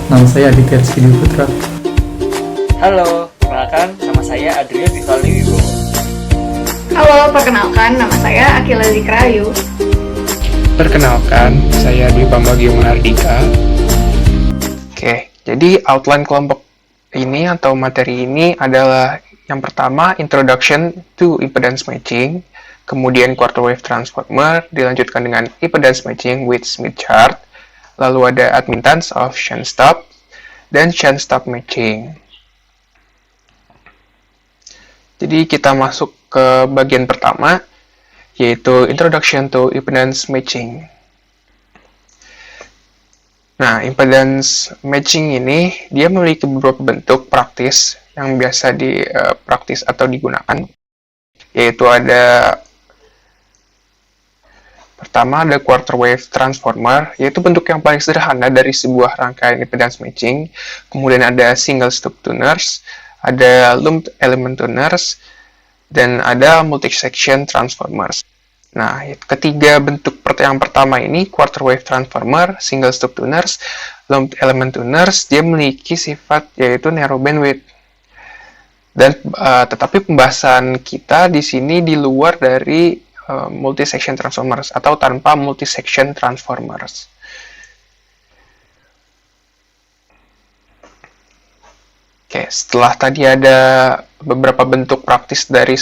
Nama saya Aditya Rizky Putra. Halo, perkenalkan nama saya Adrian Vivaldi Wibowo. Halo, perkenalkan nama saya Akila Zikrayu. Perkenalkan, saya Dwi Pambagio Mahardika. Oke, jadi outline kelompok ini atau materi ini adalah yang pertama, Introduction to Impedance Matching, kemudian Quarter Wave Transformer, dilanjutkan dengan Impedance Matching with Smith Chart, lalu ada Admittance of Shunt Stop, dan Shunt Stop Matching. Jadi kita masuk ke bagian pertama, yaitu Introduction to Impedance Matching. Nah, impedance matching ini dia memiliki beberapa bentuk praktis yang biasa dipraktis atau digunakan, yaitu pertama ada quarter wave transformer, yaitu bentuk yang paling sederhana dari sebuah rangkaian impedance matching. Kemudian ada single stop tuners, ada lumped element tuners, dan ada multi-section transformers. Nah, ketiga bentuk yang pertama ini, quarter wave transformer, single stop tuners, lumped element tuners, dia memiliki sifat yaitu narrow bandwidth. Dan tetapi pembahasan kita di sini di luar dari multi-section transformers atau tanpa multi-section transformers. Oke, setelah tadi ada beberapa bentuk praktis dari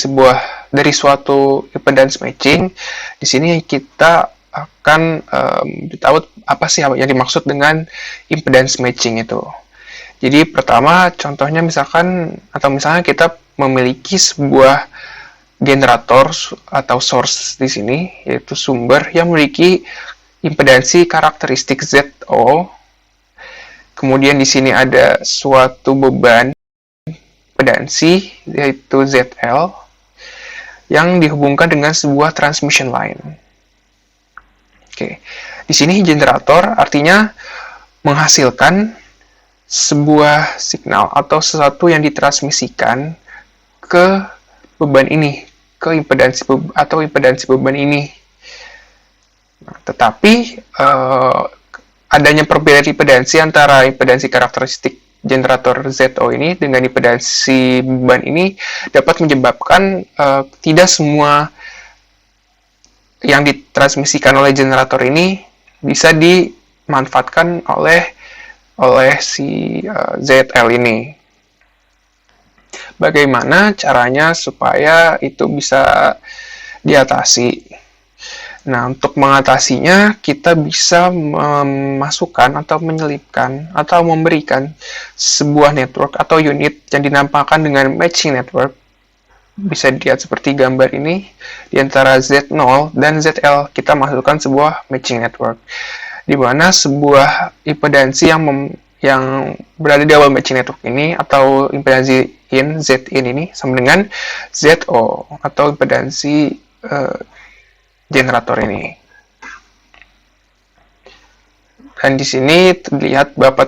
suatu impedance matching, di sini kita akan tahu apa sih yang dimaksud dengan impedance matching itu. Jadi pertama, contohnya misalnya kita memiliki sebuah generator atau source di sini, yaitu sumber yang memiliki impedansi karakteristik ZO. Kemudian di sini ada suatu beban impedansi yaitu ZL yang dihubungkan dengan sebuah transmission line. Oke. Di sini generator artinya menghasilkan sebuah signal atau sesuatu yang ditransmisikan ke beban ini, ke impedansi beban ini. Nah, tetapi adanya perbedaan impedansi antara impedansi karakteristik generator ZO ini dengan impedansi beban ini dapat menyebabkan tidak semua yang ditransmisikan oleh generator ini bisa dimanfaatkan oleh si ZL ini. Bagaimana caranya supaya itu bisa diatasi? Nah, untuk mengatasinya, kita bisa memasukkan atau menyelipkan atau memberikan sebuah network atau unit yang dinampakkan dengan matching network. Bisa dilihat seperti gambar ini, di antara Z0 dan ZL kita masukkan sebuah matching network, di mana sebuah impedansi yang berada di awal matching network ini atau impedansi Zin ini sama dengan ZO atau impedansi generator ini. Dan di sini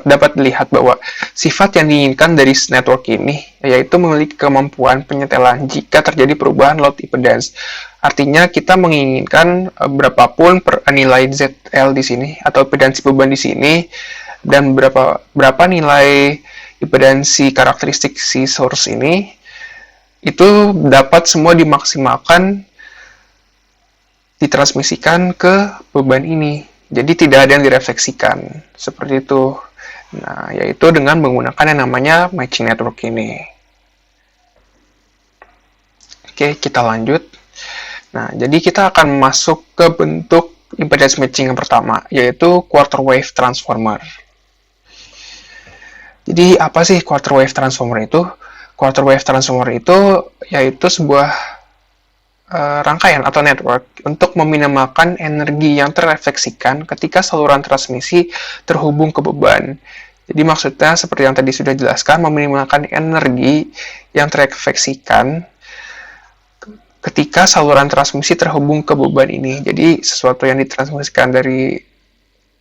dapat dilihat bahwa sifat yang diinginkan dari network ini yaitu memiliki kemampuan penyetelan jika terjadi perubahan load impedance. Artinya kita menginginkan berapapun nilai ZL di sini atau impedansi beban di sini dan berapa nilai impedansi karakteristik si source ini itu dapat semua dimaksimalkan ditransmisikan ke beban ini. Jadi tidak ada yang direfleksikan. Seperti itu. Nah, yaitu dengan menggunakan yang namanya matching network ini. Oke, kita lanjut. Nah, jadi kita akan masuk ke bentuk impedance matching yang pertama, yaitu quarter wave transformer. Jadi, apa sih quarter wave transformer itu? Quarter wave transformer itu yaitu sebuah rangkaian atau network untuk meminimalkan energi yang terefleksikan ketika saluran transmisi terhubung ke beban. Jadi maksudnya seperti yang tadi sudah dijelaskan, meminimalkan energi yang terefleksikan ketika saluran transmisi terhubung ke beban ini. Jadi sesuatu yang ditransmisikan dari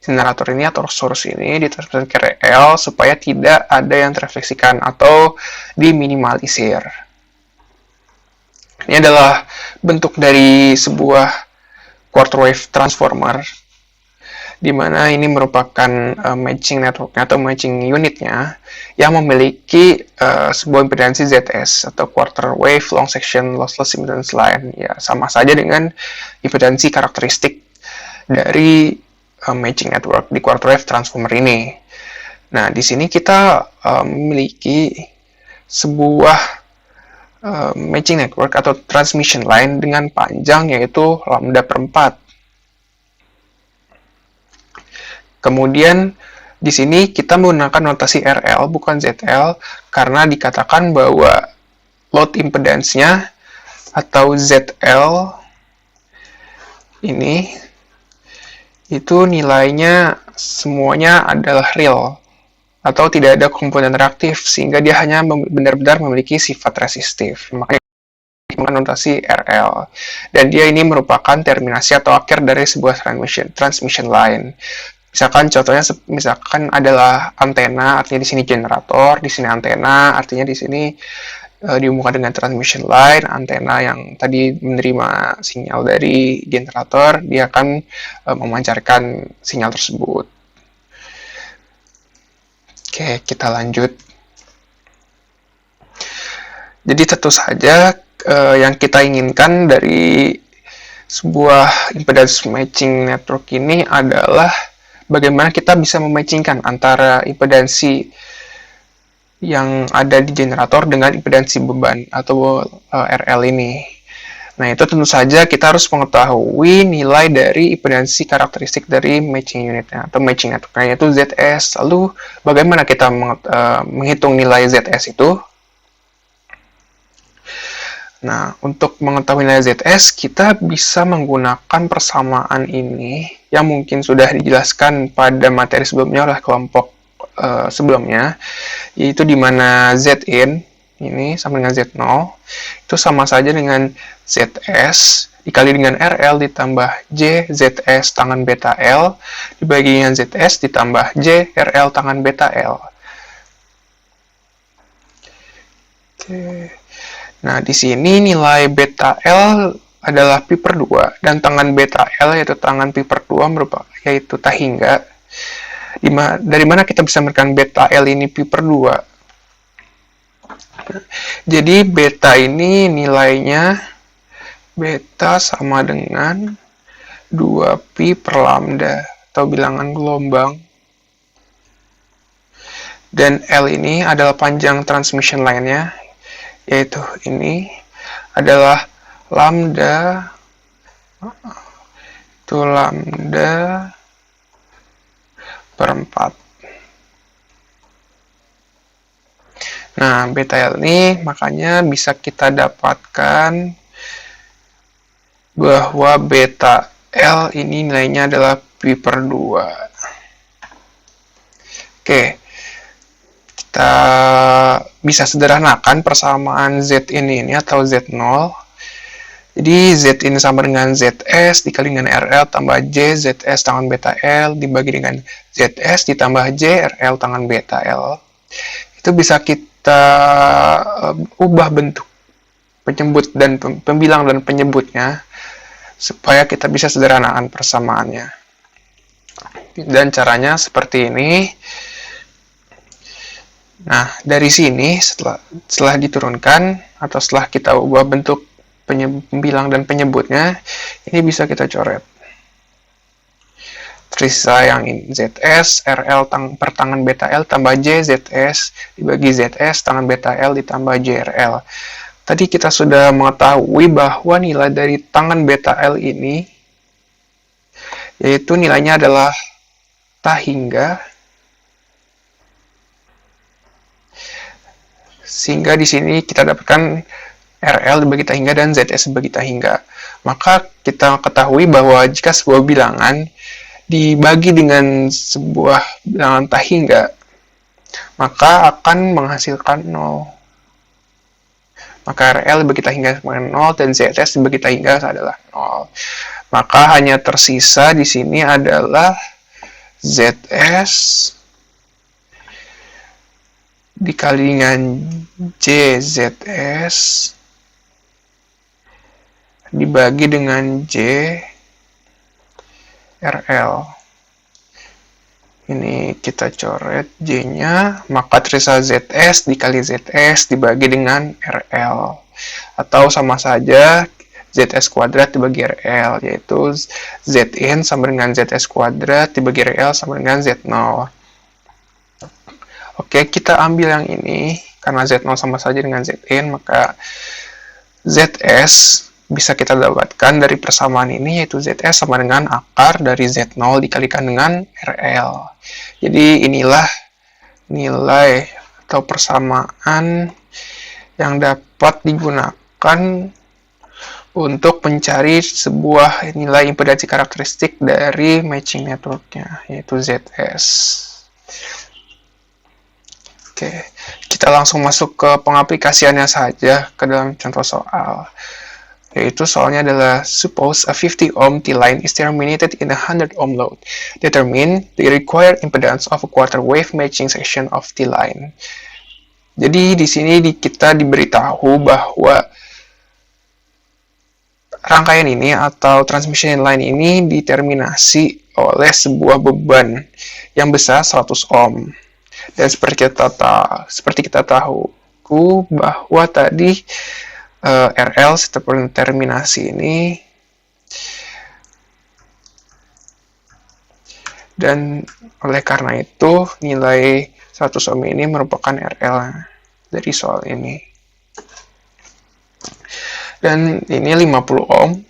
generator ini atau source ini ditransmisikan ke RL supaya tidak ada yang terefleksikan atau diminimalisir. Ini adalah bentuk dari sebuah quarter wave transformer. di mana ini merupakan matching networknya atau matching unitnya yang memiliki sebuah impedansi ZS atau quarter wave long section lossless impedance line. Ya, sama saja dengan impedansi karakteristik dari matching network di quarter wave transformer ini. Nah, di sini kita memiliki sebuah matching network atau transmission line dengan panjang yaitu lambda per 4. Kemudian di sini kita menggunakan notasi RL bukan ZL karena dikatakan bahwa load impedance-nya atau ZL ini itu nilainya semuanya adalah real atau tidak ada komponen reaktif sehingga dia hanya benar-benar memiliki sifat resistif. Makanya menggunakan notasi RL. Dan dia ini merupakan terminasi atau akhir dari sebuah transmission line. Misalkan contohnya adalah antena, artinya di sini generator, di sini antena, artinya di sini dihubungkan dengan transmission line, antena yang tadi menerima sinyal dari generator, dia akan memancarkan sinyal tersebut. Oke, kita lanjut. Jadi tentu saja yang kita inginkan dari sebuah impedance matching network ini adalah bagaimana kita bisa mematchingkan antara impedansi yang ada di generator dengan impedansi beban atau RL ini. Nah, itu tentu saja kita harus mengetahui nilai dari impedansi karakteristik dari matching unitnya atau matching networknya, yaitu ZS. Lalu, bagaimana kita menghitung nilai ZS itu? Nah, untuk mengetahui nilai ZS, kita bisa menggunakan persamaan ini yang mungkin sudah dijelaskan pada materi sebelumnya oleh kelompok sebelumnya, yaitu di mana Zin ini sama dengan Z0 itu sama saja dengan ZS dikali dengan RL ditambah J ZS tangan beta L dibagi dengan ZS ditambah J RL tangan beta L. Oke. Nah, di sini nilai beta L adalah pi per 2 dan tangan beta L yaitu tangan pi per 2 merupakan yaitu tahingga. Dari mana kita bisa mendapatkan beta L ini pi per 2? Jadi beta ini nilainya beta sama dengan 2 pi per lambda atau bilangan gelombang. Dan L ini adalah panjang transmission line-nya, yaitu ini adalah lambda per 4. Nah, beta L ini makanya bisa kita dapatkan bahwa beta L ini nilainya adalah pi per 2. Oke. Kita bisa sederhanakan persamaan Z ini atau Z0. Jadi Z ini sama dengan ZS dikali dengan RL tambah J ZS tangan beta L dibagi dengan ZS ditambah J RL tangan beta L. Itu bisa kita ubah bentuk penyebut dan pembilang dan penyebutnya supaya kita bisa sederhanakan persamaannya. Dan caranya seperti ini. Nah, dari sini setelah diturunkan atau setelah kita ubah bentuk pembilang dan penyebutnya, ini bisa kita coret. Tersisa yang ini ZS RL per tangan beta L tambah J ZS dibagi ZS tangan beta L ditambah JRL. Tadi kita sudah mengetahui bahwa nilai dari tangan beta L ini yaitu nilainya adalah tahingga. Sehingga di sini kita dapatkan RL dibagi tahingga dan ZS dibagi tahingga. Maka kita ketahui bahwa jika sebuah bilangan dibagi dengan sebuah bilangan tahingga, maka akan menghasilkan 0. Maka RL dibagi tahingga sama dengan 0 dan ZS dibagi tahingga adalah 0. Maka hanya tersisa di sini adalah ZS dikali dengan JZS dibagi dengan JRL. Ini kita coret J-nya, maka tersisa ZS dikali ZS dibagi dengan RL. Atau sama saja ZS kuadrat dibagi RL, yaitu Zin sama dengan ZS kuadrat dibagi RL sama dengan Z0. Oke, kita ambil yang ini. Karena Z0 sama saja dengan Zin, maka ZS bisa kita dapatkan dari persamaan ini, yaitu ZS sama dengan akar dari Z0 dikalikan dengan RL. Jadi inilah nilai atau persamaan yang dapat digunakan untuk mencari sebuah nilai impedansi karakteristik dari matching networknya, yaitu ZS. Oke, kita langsung masuk ke pengaplikasiannya saja ke dalam contoh soal. Yaitu soalnya adalah suppose a 50 ohm T-line is terminated in a 100 ohm load. Determine the required impedance of a quarter wave matching section of T-line. Jadi di sini kita diberitahu bahwa rangkaian ini atau transmission line ini diterminasi oleh sebuah beban yang besar 100 ohm. Dan seperti kita tahu bahwa tadi RL setelah terminasi ini, dan oleh karena itu nilai 100 ohm ini merupakan RL dari soal ini. Dan ini 50 ohm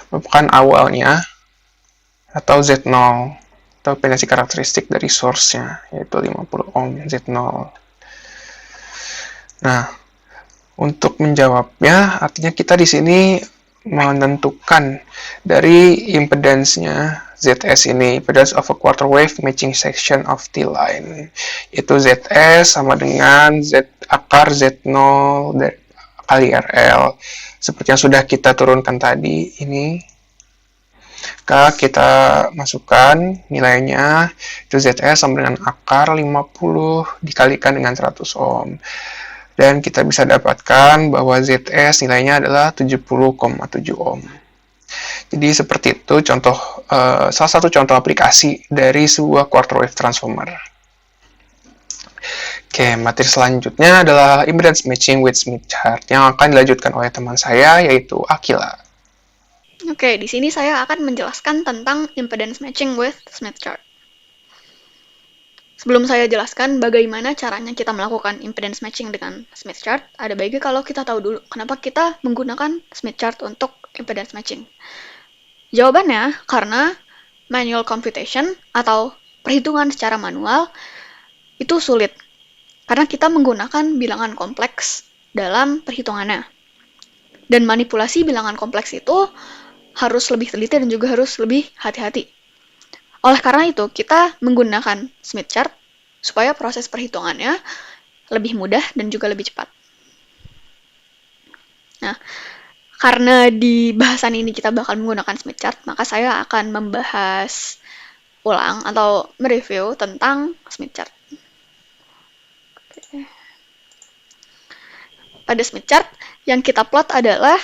merupakan awalnya atau Z0 atau impedansi karakteristik dari source-nya, yaitu 50 ohm Z0. Nah, untuk menjawabnya, artinya kita di sini menentukan dari impedance-nya ZS ini, impedance of a quarter wave matching section of T-line. Yaitu ZS sama dengan Z akar Z0 kali RL. Seperti yang sudah kita turunkan tadi ini. Maka kita masukkan nilainya, itu ZS sama dengan akar 50 dikalikan dengan 100 ohm. Dan kita bisa dapatkan bahwa ZS nilainya adalah 70,7 ohm. Jadi seperti itu salah satu contoh aplikasi dari sebuah quarter wave transformer. Oke, materi selanjutnya adalah impedance matching with Smith chart yang akan dilanjutkan oleh teman saya, yaitu Akila. Oke, di sini saya akan menjelaskan tentang impedance matching with Smith chart. Sebelum saya jelaskan bagaimana caranya kita melakukan impedance matching dengan Smith chart, ada baiknya kalau kita tahu dulu kenapa kita menggunakan Smith chart untuk impedance matching. Jawabannya karena manual computation atau perhitungan secara manual itu sulit. Karena kita menggunakan bilangan kompleks dalam perhitungannya. Dan manipulasi bilangan kompleks itu harus lebih teliti dan juga harus lebih hati-hati. Oleh karena itu, kita menggunakan Smith chart supaya proses perhitungannya lebih mudah dan juga lebih cepat. Nah, karena di bahasan ini kita bakal menggunakan Smith chart, maka saya akan membahas ulang atau mereview tentang Smith chart. Pada Smith chart, yang kita plot adalah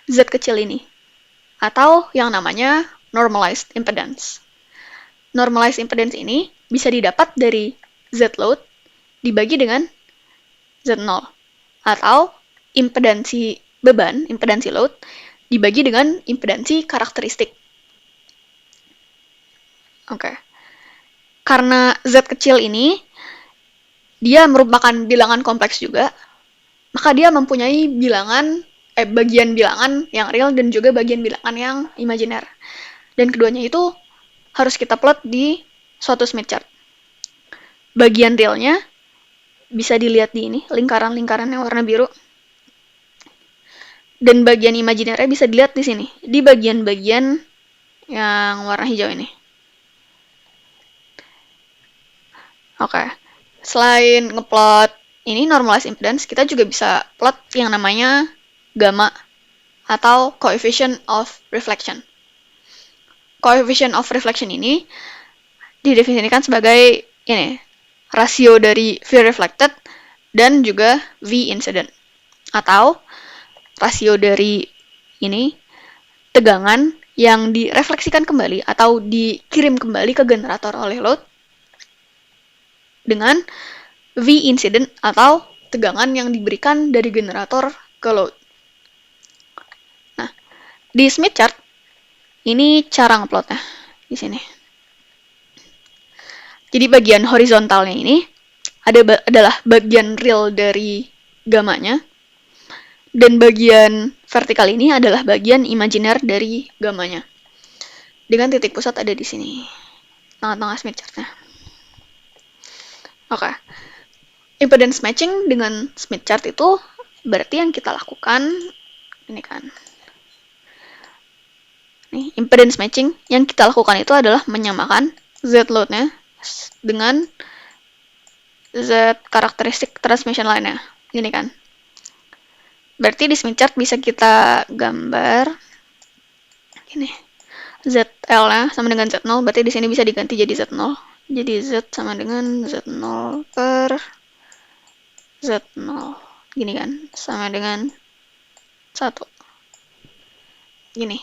Z kecil ini, atau yang namanya normalized impedance. Normalized impedance ini bisa didapat dari Z load dibagi dengan Z0, atau impedansi beban, impedansi load, dibagi dengan impedansi karakteristik. Oke. Karena Z kecil ini, dia merupakan bilangan kompleks juga, maka dia mempunyai bagian bilangan yang real dan juga bagian bilangan yang imajiner. Dan keduanya itu harus kita plot di suatu Smith chart. Bagian realnya bisa dilihat di ini, lingkaran-lingkaran yang warna biru. Dan bagian imajinernya bisa dilihat di sini, di bagian-bagian yang warna hijau ini. Oke. Selain ngeplot ini normalized impedance, kita juga bisa plot yang namanya gamma atau coefficient of reflection. Coefficient of reflection ini didefinisikan sebagai ini, rasio dari V reflected dan juga V incident, atau rasio dari ini tegangan yang direfleksikan kembali atau dikirim kembali ke generator oleh load dengan V incident atau tegangan yang diberikan dari generator ke load. Nah, di Smith chart ini cara ngeplotnya di sini. Jadi bagian horizontalnya ini adalah bagian real dari gamanya, dan bagian vertikal ini adalah bagian imajiner dari gamanya. Dengan titik pusat ada di sini, tengah-tengah Smith chart-nya. Oke. Impedance matching dengan Smith chart itu berarti yang kita lakukan ini kan. Nih, impedance matching yang kita lakukan itu adalah menyamakan Z load-nya dengan Z karakteristik transmission line-nya. Gini kan. Berarti di Smith chart bisa kita gambar gini. ZL-nya sama dengan Z0, berarti di sini bisa diganti jadi Z0. Jadi Z sama dengan Z0 per Z0. Gini kan, sama dengan 1. Gini.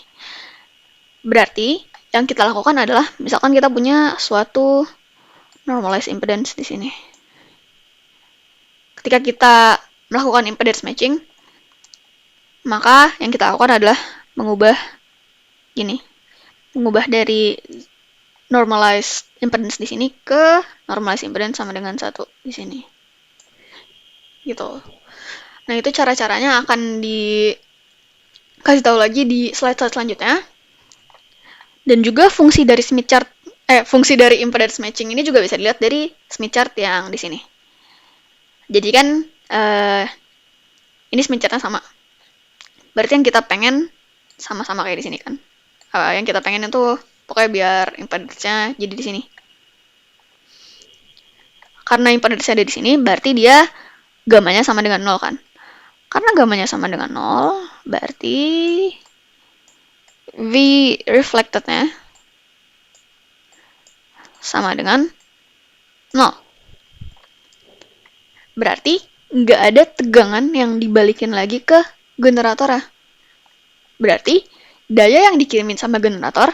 Berarti yang kita lakukan adalah misalkan kita punya suatu normalized impedance di sini. Ketika kita melakukan impedance matching, maka yang kita lakukan adalah mengubah gini. Mengubah dari normalized impedance di sini ke normalized impedance sama dengan 1 di sini. Gitu. Nah, itu cara-caranya akan dikasih tahu lagi di slide-slide selanjutnya. Dan juga fungsi dari Smith chart, fungsi dari impedance matching ini juga bisa dilihat dari Smith chart yang di sini. Jadi kan ini Smith chart-nya sama. Berarti yang kita pengen sama-sama kayak di sini kan. Yang kita pengen itu pokoknya biar impedance-nya jadi di sini. Karena impedance-nya ada di sini, berarti dia gamanya sama dengan 0 kan. Karena gamanya sama dengan 0, berarti V reflected-nya sama dengan 0. Berarti nggak ada tegangan yang dibalikin lagi ke generator ya. Berarti daya yang dikirimin sama generator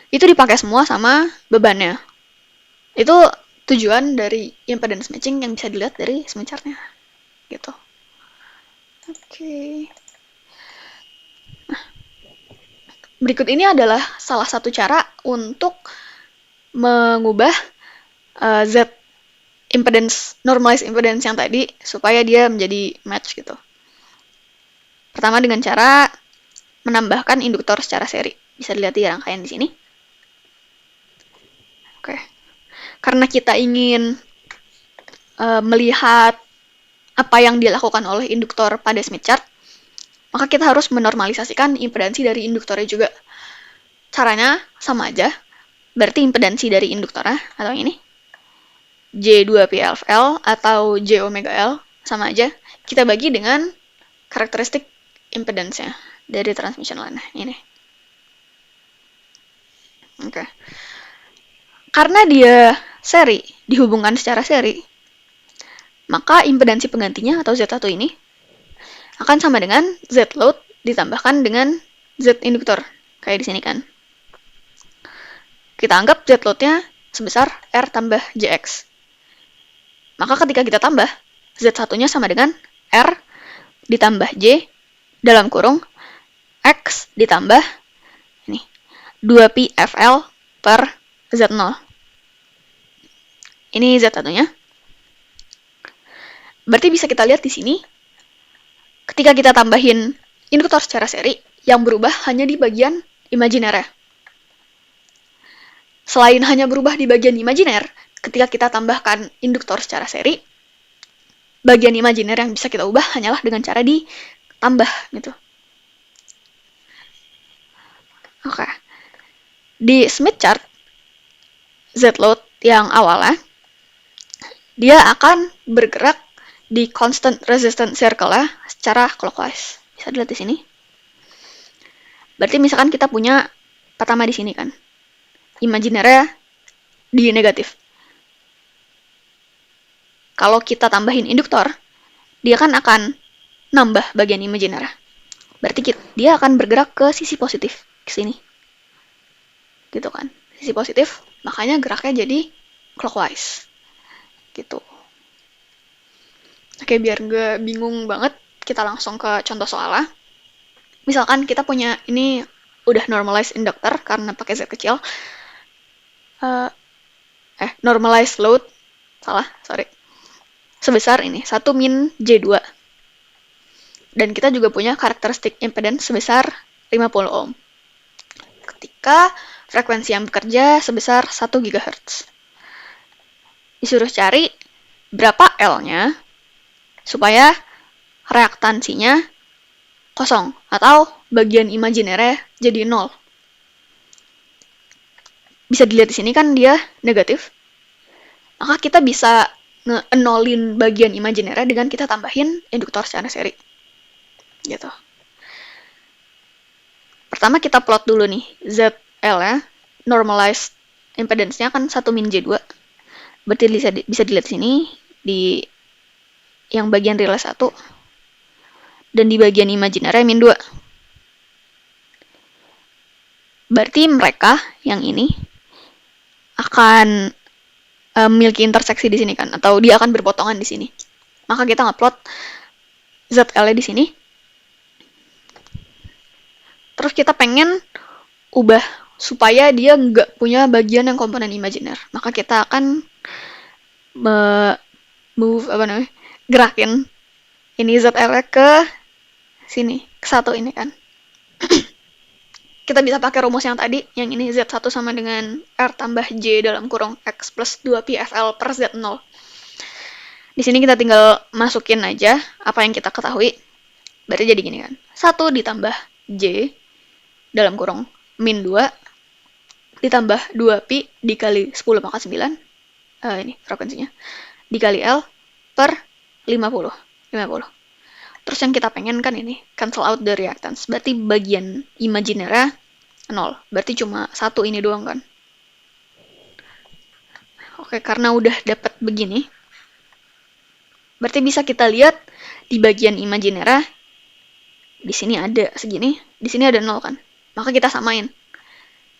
itu dipakai semua sama bebannya. Itu tujuan dari impedance matching yang bisa dilihat dari Smith chart-nya. Gitu. Oke. Nah, berikut ini adalah salah satu cara untuk mengubah Z impedance, normalized impedance yang tadi supaya dia menjadi match gitu. Pertama dengan cara menambahkan induktor secara seri. Bisa dilihat di rangkaian di sini. Oke. Karena kita ingin melihat apa yang dilakukan oleh induktor pada Smith chart, maka kita harus menormalisasikan impedansi dari induktornya juga. Caranya sama aja. Berarti impedansi dari induktornya atau ini J2PLL atau J omega L sama aja. Kita bagi dengan karakteristik impedance-nya dari transmission line ini. Oke. Karena dia seri, dihubungkan secara seri, maka impedansi penggantinya atau Z1 ini akan sama dengan Z load ditambahkan dengan Z induktor. Kayak di sini kan. Kita anggap Z load-nya sebesar R tambah JX. Maka ketika kita tambah, Z1-nya sama dengan R ditambah J dalam kurung X ditambah ini 2PFL per Z0. Ini Z1-nya. Berarti bisa kita lihat di sini, ketika kita tambahin induktor secara seri, yang berubah hanya di bagian imajiner. Selain hanya berubah di bagian imajiner, ketika kita tambahkan induktor secara seri, bagian imajiner yang bisa kita ubah hanyalah dengan cara ditambah gitu. Oke. Di Smith chart, Z load yang awalnya, dia akan bergerak di constant resistance circle ya, secara clockwise. Bisa dilihat di sini. Berarti misalkan kita punya pertama di sini kan. Imajinernya di negatif. Kalau kita tambahin induktor, dia kan akan nambah bagian imajiner. berarti dia akan bergerak ke sisi positif, ke sini. Gitu kan. Sisi positif, makanya geraknya jadi clockwise. Gitu. Oke, biar nggak bingung banget, kita langsung ke contoh soalnya. Misalkan kita punya ini udah normalized inductor karena pakai Z kecil. Normalized load, sorry. Sebesar ini, 1 min J2. Dan kita juga punya karakteristik impedance sebesar 50 ohm. Ketika frekuensi yang bekerja sebesar 1 GHz. Disuruh cari berapa L-nya supaya reaktansinya kosong atau bagian imajiner jadi 0. Bisa dilihat di sini kan dia negatif. Maka kita bisa nge-nolin bagian imajiner dengan kita tambahin induktor secara seri. Gitu. Pertama kita plot dulu nih ZL ya. Normalized impedance-nya kan 1 min J2. Berarti bisa dilihat sini di yang bagian relay 1 dan di bagian imajiner min 2. Berarti mereka yang ini akan memiliki interseksi di sini kan, atau dia akan berpotongan di sini. Maka kita ngeplot ZL di sini. Terus kita pengen ubah supaya dia nggak punya bagian yang komponen imajiner. Maka kita akan gerakin ini ZL ke sini, ke 1 ini kan. Kita bisa pakai rumus yang tadi, yang ini Z1 sama dengan R tambah J dalam kurung X plus 2Pi FL per Z0. Di sini kita tinggal masukin aja apa yang kita ketahui. Berarti jadi gini kan. 1 ditambah J dalam kurung min 2 ditambah 2Pi dikali 10 pangkat 9. Ini frekuensinya. Dikali L per 50. Terus yang kita pengen kan ini, cancel out the reactance. Berarti bagian imajinernya 0. Berarti cuma 1 ini doang kan. Oke, karena udah dapat begini, berarti bisa kita lihat di bagian imajinernya, di sini ada segini, di sini ada 0 kan. Maka kita samain.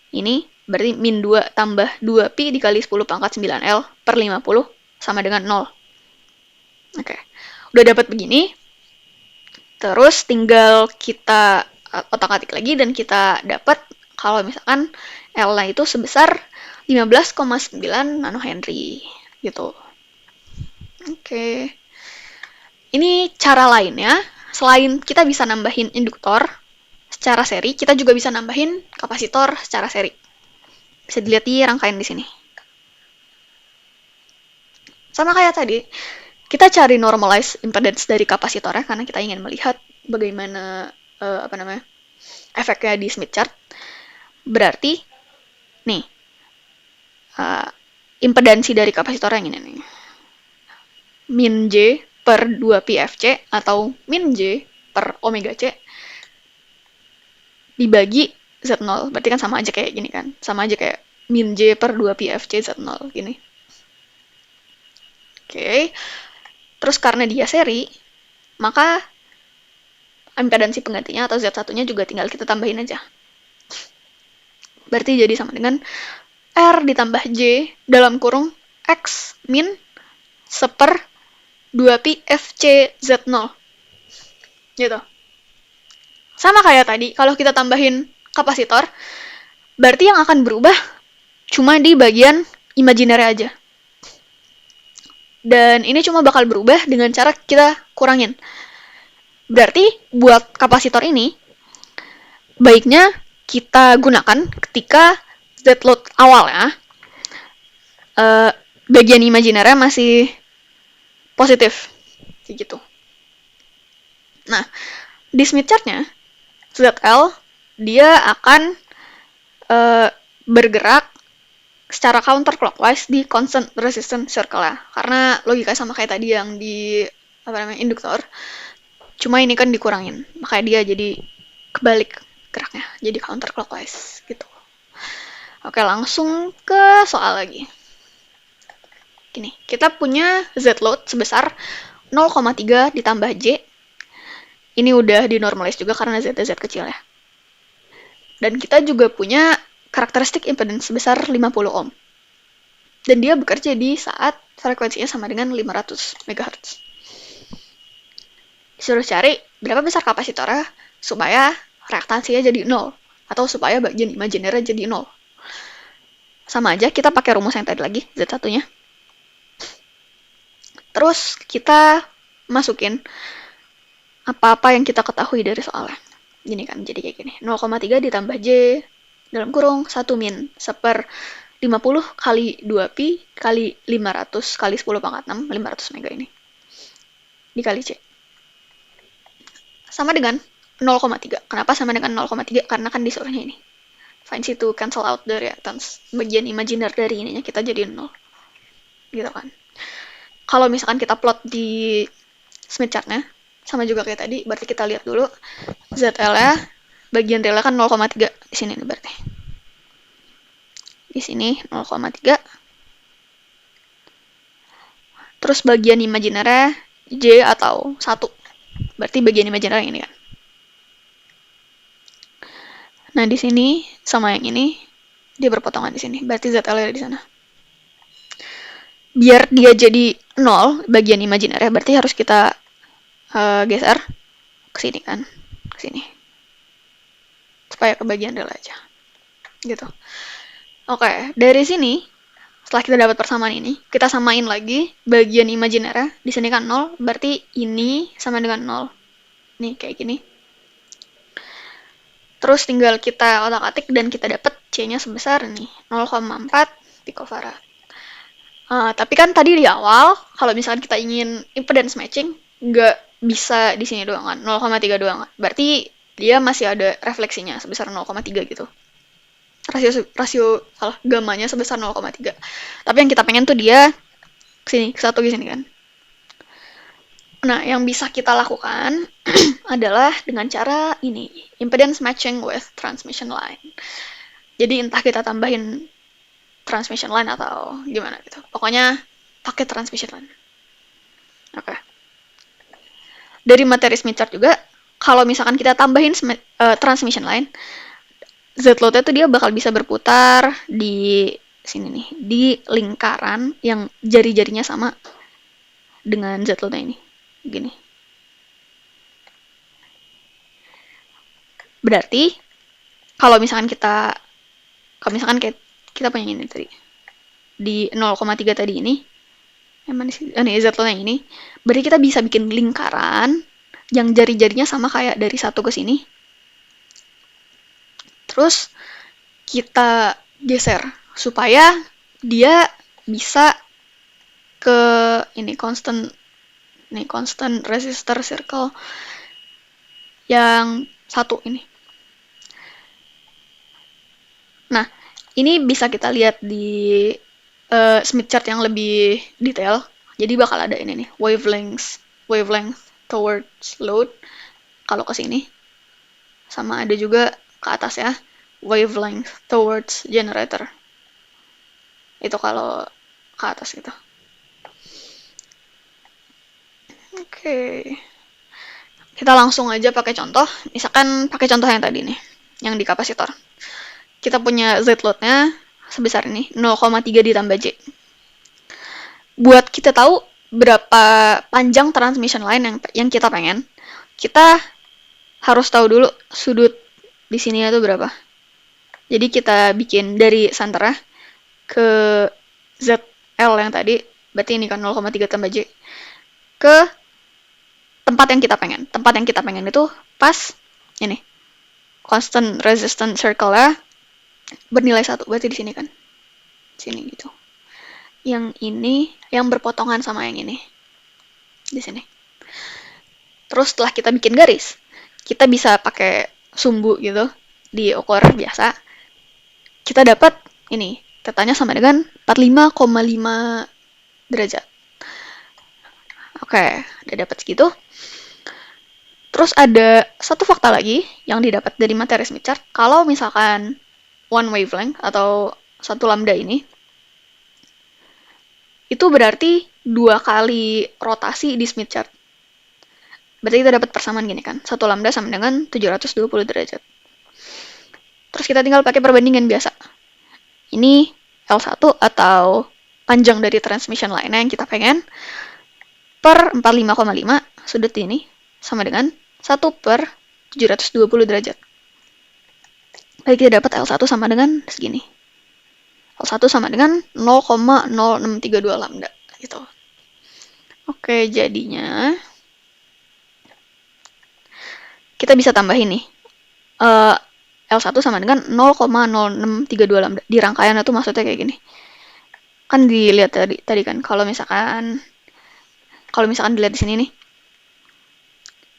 Ini berarti min 2 tambah 2Pi dikali 10 pangkat 9L per 50 sama dengan 0. Oke, udah dapat begini. Terus tinggal kita otak-atik lagi dan kita dapat kalau misalkan L-nya itu sebesar 15,9 nanohenry gitu. Oke. Ini cara lainnya, selain kita bisa nambahin induktor secara seri, kita juga bisa nambahin kapasitor secara seri. Bisa dilihat di rangkaian di sini. Sama kayak tadi, kita cari normalized impedance dari kapasitornya karena kita ingin melihat bagaimana efeknya di Smith chart. Berarti nih impedansi dari kapasitor yang ini nih, min J per 2Pi Fc atau min J per omega C dibagi Z0. Berarti kan sama aja kayak gini kan, sama aja kayak min J per 2Pi Fc Z0 gini. Oke. Terus karena dia seri, maka impedansi penggantinya atau Z1-nya juga tinggal kita tambahin aja. Berarti jadi sama dengan R ditambah J dalam kurung X min seper 2Pi Fc Z0. Gitu. Sama kayak tadi, kalau kita tambahin kapasitor, berarti yang akan berubah cuma di bagian imajiner aja. Dan ini cuma bakal berubah dengan cara kita kurangin. Berarti buat kapasitor ini, baiknya kita gunakan ketika Z-load awal ya. Bagian imajinernya masih positif. Gitu. Nah, di Smith chart-nya, ZL, dia akan bergerak secara counterclockwise di constant resistance circle ya. Karena logika sama kayak tadi yang di induktor. Cuma ini kan dikurangin. Makanya dia jadi kebalik geraknya. Jadi counterclockwise gitu. Oke, langsung ke soal lagi. Gini, kita punya Z load sebesar 0,3 ditambah J. ini udah dinormalize juga karena Z kecil ya. Dan kita juga punya karakteristik impedance sebesar 50 ohm. Dan dia bekerja di saat frekuensinya sama dengan 500 MHz. Disuruh cari berapa besar kapasitornya supaya reaktansinya jadi 0. Atau supaya bagian imajiner jadi 0. Sama aja, kita pakai rumus yang tadi lagi, Z1-nya. Terus kita masukin apa-apa yang kita ketahui dari soalnya. Gini kan, jadi kayak gini. 0,3 ditambah J dalam kurung 1 min seper 50 kali 2pi kali 500 kali 10 pangkat 6, 500 mega ini. Dikali C. Sama dengan 0,3. Kenapa sama dengan 0,3? Karena kan disuruhnya ini. Find C to cancel out the reactance. Bagian imajiner dari ininya kita jadi 0. Gitu kan. Kalau misalkan kita plot di Smith chart-nya, sama juga kayak tadi, berarti kita lihat dulu ZL-nya, bagian realnya kan 0,3 di sini nih berarti. Di sini 0,3. Terus bagian imajinernya J atau 1. Berarti bagian imajiner yang ini kan. Nah, di sini sama yang ini dia berpotongan di sini. Berarti ZL-nya di sana. Biar dia jadi 0 bagian imajinernya, berarti harus kita geser ke sini kan, ke sini. Supaya ke bagian real aja. Gitu. Oke, dari sini setelah kita dapat persamaan ini, kita samain lagi bagian imajinernya. Di sini kan 0, berarti ini sama dengan 0. Nih, kayak gini. Terus tinggal kita otak-atik dan kita dapat C-nya sebesar nih 0,4 picofarad. Tapi kan tadi di awal, kalau misalkan kita ingin impedance matching, nggak bisa di sini doang kan, 0,3 doang. Berarti dia masih ada refleksinya sebesar 0,3 gitu. Gamanya sebesar 0,3. Tapi yang kita pengen tuh dia kesini, ke satu di sini kan. Nah, yang bisa kita lakukan adalah dengan cara ini, impedance matching with transmission line. Jadi entah kita tambahin transmission line atau gimana gitu. Pokoknya pakai transmission line. Oke. Dari materi Smith chart juga, kalau misalkan kita tambahin transmission line, Z-load-nya tuh dia bakal bisa berputar di sini nih, di lingkaran yang jari-jarinya sama dengan Z-load-nya ini. Gini. Berarti kalau misalkan kita punya ini tadi di 0,3 tadi ini, Z-load yang ini, berarti kita bisa bikin lingkaran yang jari-jarinya sama kayak dari satu ke sini. Terus kita geser supaya dia bisa ke ini constant resistor circle yang satu ini. Nah, ini bisa kita lihat di Smith chart yang lebih detail. Jadi bakal ada ini nih, wavelength towards load kalau ke sini. Sama ada juga ke atas ya, wavelength towards generator. Itu kalau ke atas gitu. Oke. Kita langsung aja pakai contoh. Misalkan pakai contoh yang tadi nih, yang di kapasitor. Kita punya Z-load-nya sebesar ini, 0,3 ditambah J. Buat kita tahu berapa panjang transmission line yang kita pengen, kita harus tahu dulu sudut di sini itu berapa. Jadi kita bikin dari center ke ZL yang tadi, berarti ini kan 0,3 tambah J, ke tempat yang kita pengen. Tempat yang kita pengen itu pas ini, constant resistance circle-nya bernilai 1, berarti di sini kan. Sini gitu. Yang ini yang berpotongan sama yang ini. Di sini. Terus setelah kita bikin garis, kita bisa pakai sumbu gitu, diukur biasa. Kita dapat ini, tetanya sama dengan 45,5 derajat. Oke, udah dapat segitu. Terus ada satu fakta lagi yang didapat dari materi Smith chart. Kalau misalkan one wavelength atau satu lambda ini, itu berarti 2 kali rotasi di Smith chart. Berarti kita dapat persamaan gini kan. 1 lambda sama dengan 720 derajat. Terus kita tinggal pakai perbandingan biasa. Ini L1 atau panjang dari transmission line-nya yang kita pengen per 45,5 sudut ini sama dengan 1 per 720 derajat. Berarti kita dapat L1 sama dengan segini. L1 sama dengan 0,0632 lambda gitu. Oke, jadinya kita bisa tambahin nih. L1 sama dengan 0,0632 lambda. Di rangkaian itu maksudnya kayak gini. Kan dilihat tadi kan kalau misalkan dilihat di sini nih.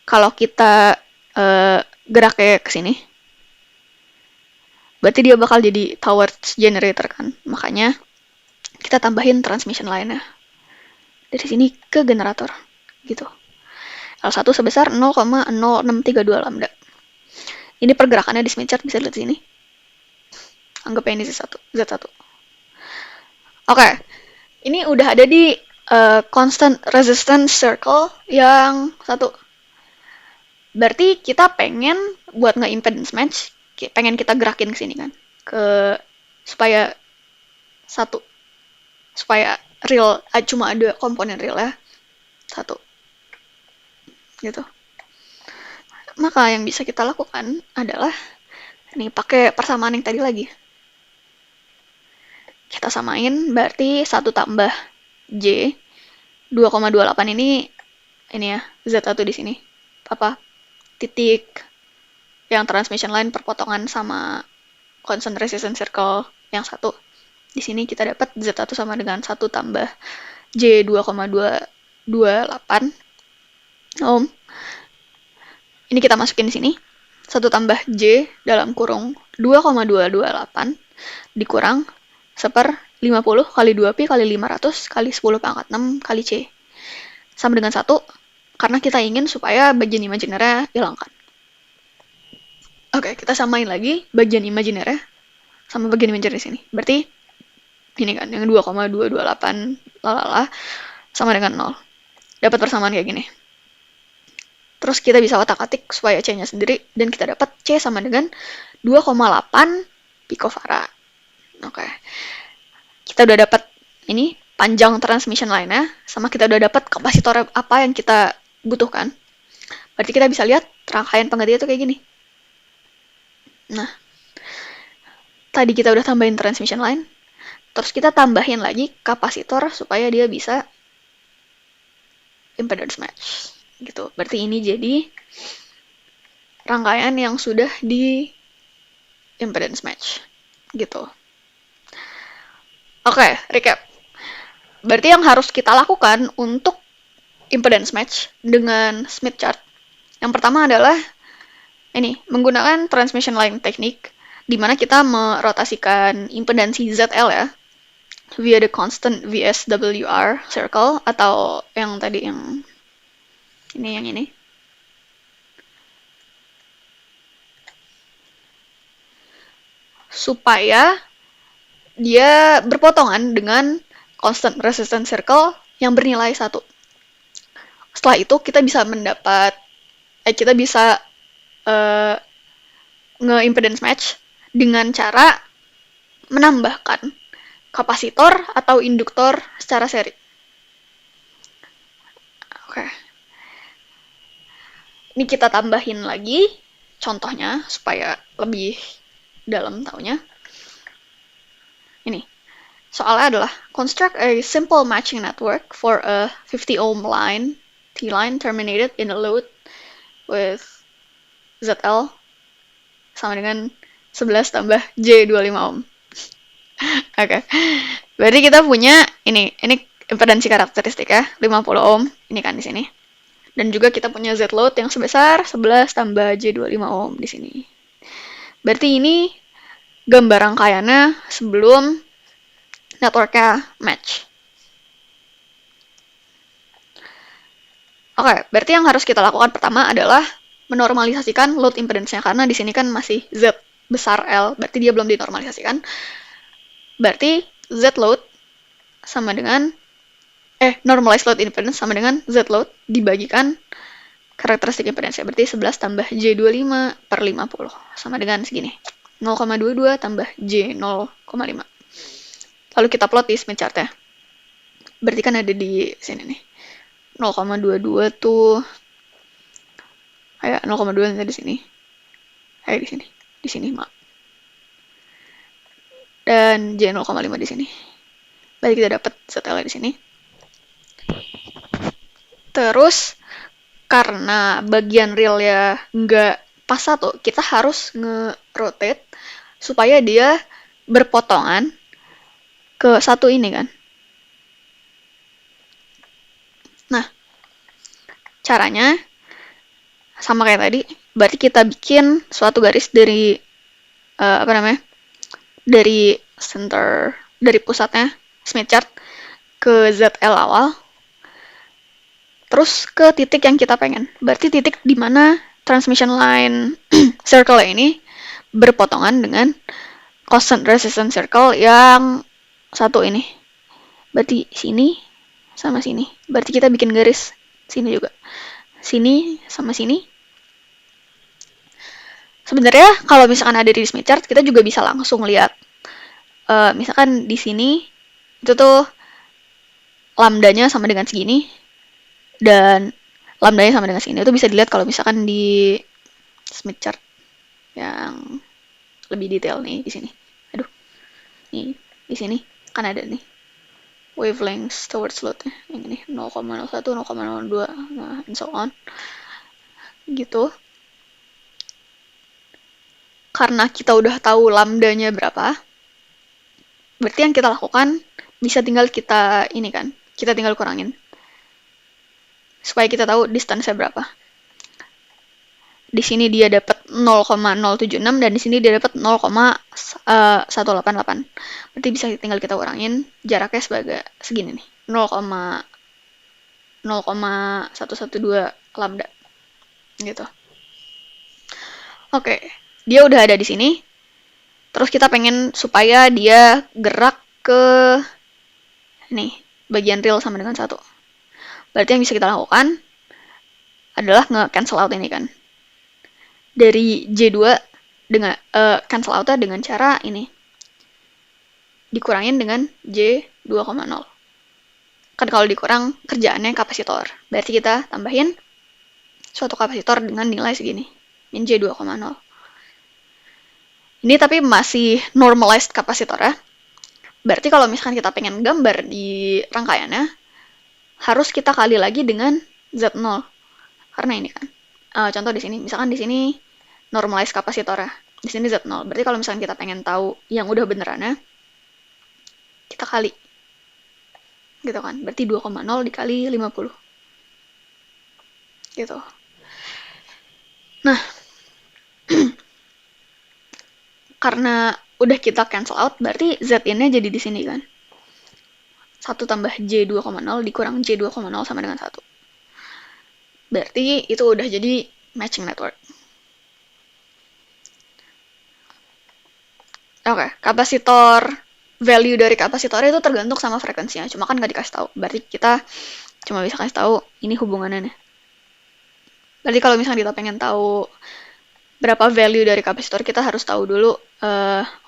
Kalau kita geraknya ke sini, berarti dia bakal jadi towards generator kan. Makanya kita tambahin transmission line-nya dari sini ke generator gitu. L1 sebesar 0,0632 lambda. Ini pergerakannya di Smith chart, bisa lihat di sini. Anggapnya ini Z1. Oke. Ini udah ada di constant resistance circle yang 1. Berarti kita pengen buat nge-impedance match, pengen kita gerakin ke sini kan. Supaya real cuma ada komponen real ya. 1. Gitu. Maka yang bisa kita lakukan adalah nih pakai persamaan yang tadi lagi. Kita samain berarti 1 tambah J 2,28 ini ya Z1 di sini. Titik yang transmission line perpotongan sama constant resistance circle yang 1. Di sini kita dapat Z1 sama dengan 1 tambah J 2,228 ohm. Ini kita masukin di sini. 1 tambah J dalam kurung 2,228 dikurang 1/50 kali 2pi kali 500 kali 10 pangkat 6 kali C. Sama dengan 1, karena kita ingin supaya bagian imajiner-nya hilangkan. Oke, kita samain lagi bagian imajiner-nya sama bagian imajiner di sini. Berarti ini kan, yang 2,228 sama dengan 0. Dapat persamaan kayak gini. Terus kita bisa otak-atik supaya C-nya sendiri, dan kita dapat C sama dengan 2,8 picofarad. Oke. Kita udah dapat ini panjang transmission line-nya, sama kita udah dapat kapasitor apa yang kita butuhkan. Berarti kita bisa lihat rangkaian pengganti itu kayak gini. Nah, tadi kita udah tambahin transmission line, terus kita tambahin lagi kapasitor supaya dia bisa impedance match. Gitu. Berarti ini jadi rangkaian yang sudah di impedance match. Gitu. Oke, recap. Berarti yang harus kita lakukan untuk impedance match dengan Smith chart, yang pertama adalah ini, menggunakan transmission line teknik, di mana kita merotasikan impedansi ZL ya, via the constant VSWR circle, atau yang tadi yang ini. Supaya dia berpotongan dengan constant resistance circle yang bernilai 1. Setelah itu kita bisa nge-impedance match dengan cara menambahkan kapasitor atau induktor secara seri. Oke. Ini kita tambahin lagi contohnya supaya lebih dalam taunya. Ini. Soalnya adalah construct a simple matching network for a 50 ohm line, T-line terminated in a load with ZL sama dengan 11 tambah J25 ohm. Oke. Berarti kita punya ini impedansi karakteristik ya, 50 ohm, ini kan di sini. Dan juga kita punya Z load yang sebesar 11 tambah J25 ohm di sini. Berarti ini gambar rangkaiannya sebelum networknya match. Oke, berarti yang harus kita lakukan pertama adalah menormalisasikan load impedance-nya, karena di sini kan masih Z besar L, berarti dia belum dinormalisasikan. Berarti Z load sama dengan normalized load impedance sama dengan Z load dibagikan karakteristik impedance berarti 11 tambah J25 per 50 sama dengan segini. 0,22 tambah J 0,5. Lalu kita plot di Smith chart ya. Berarti kan ada di sini nih. 0,22 tuh kayak 0,2 nanti di sini. Kayak di sini. Di sini, maaf. Dan J 0,5 di sini. Berarti kita dapat setelah di sini. Terus karena bagian real ya nggak pas satu, kita harus nge-rotate supaya dia berpotongan ke satu ini kan. Nah, caranya sama kayak tadi, berarti kita bikin suatu garis dari dari center, dari pusatnya Smith chart ke ZL awal, terus ke titik yang kita pengen. Berarti titik di mana transmission line circle ini berpotongan dengan constant resistance circle yang satu ini. Berarti sini sama sini. Berarti kita bikin garis sini juga. Sini sama sini. Sebenarnya kalau misalkan ada di Smith chart, kita juga bisa langsung lihat. Misalkan di sini itu tuh lambdanya sama dengan segini dan lambdanya sama dengan segini. Itu bisa dilihat kalau misalkan di Smith chart yang lebih detail nih di sini. Aduh. Nih, di sini kan ada nih wavelengths towards load-nya. Yang ini 0,01, 0,02, nah, and so on. Gitu. Karena kita udah tahu lambdanya berapa, berarti yang kita lakukan bisa tinggal kita ini kan, kita tinggal kurangin. Supaya kita tahu distance-nya berapa. Di sini dia dapat 0,076 dan di sini dia dapat 0,188. Berarti bisa tinggal kita kurangin jaraknya sebagai segini nih. 0,112 lambda. Gitu. Oke, dia udah ada di sini. Terus kita pengen supaya dia gerak ke nih, bagian real sama dengan 1. Berarti yang bisa kita lakukan adalah nge-cancel out ini kan. Dari J2 dengan cancel out dengan cara ini. Dikurangin dengan J2,0. Kan kalau dikurang kerjaannya kapasitor. Berarti kita tambahin suatu kapasitor dengan nilai segini. Min J2,0. Ini tapi masih normalized kapasitor ya. Berarti kalau misalkan kita pengen gambar di rangkaiannya, harus kita kali lagi dengan Z0. Karena ini kan. Contoh di sini, misalkan di sini normalized kapasitor ya. Di sini Z0. Berarti kalau misalkan kita pengen tahu yang udah benerannya, kita kali. Gitu kan. Berarti 2,0 dikali 50. Gitu. Nah, karena udah kita cancel out, berarti Z-in-nya jadi di sini kan. 1 tambah J2,0 dikurang J2,0 sama dengan 1. Berarti itu udah jadi matching network. Oke, kapasitor, value dari kapasitor itu tergantung sama frekuensinya. Cuma kan nggak dikasih tahu. Berarti kita cuma bisa kasih tahu ini hubungannya nih. Berarti kalau misalnya kita pengen tahu berapa value dari kapasitor, kita harus tahu dulu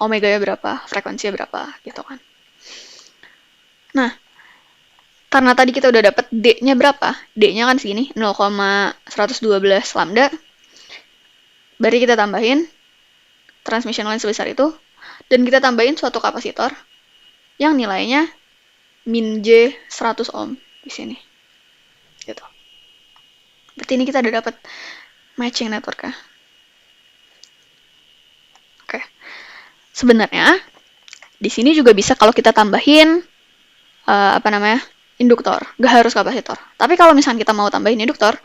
omega-nya berapa, frekuensinya berapa, gitu kan. Nah, karena tadi kita udah dapat D-nya berapa? D-nya kan segini, 0,112 lambda. Berarti kita tambahin transmission line sebesar itu, dan kita tambahin suatu kapasitor yang nilainya min J 100 ohm di sini. Gitu. Berarti ini kita udah dapat matching network ya. Oke. Sebenarnya di sini juga bisa kalau kita tambahin induktor, nggak harus kapasitor. Tapi kalau misalnya kita mau tambahin induktor,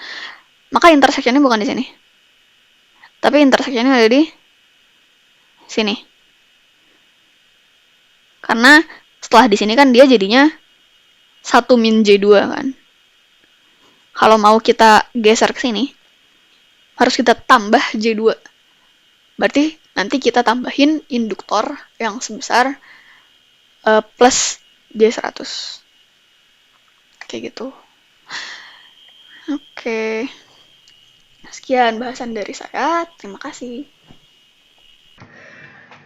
maka intersection-nya bukan di sini. Tapi intersection-nya ada di sini. Karena setelah di sini kan dia jadinya 1 min J2 kan. Kalau mau kita geser ke sini, harus kita tambah J2. Berarti nanti kita tambahin induktor yang sebesar plus J100. Kayak gitu. Oke. Sekian bahasan dari saya. Terima kasih.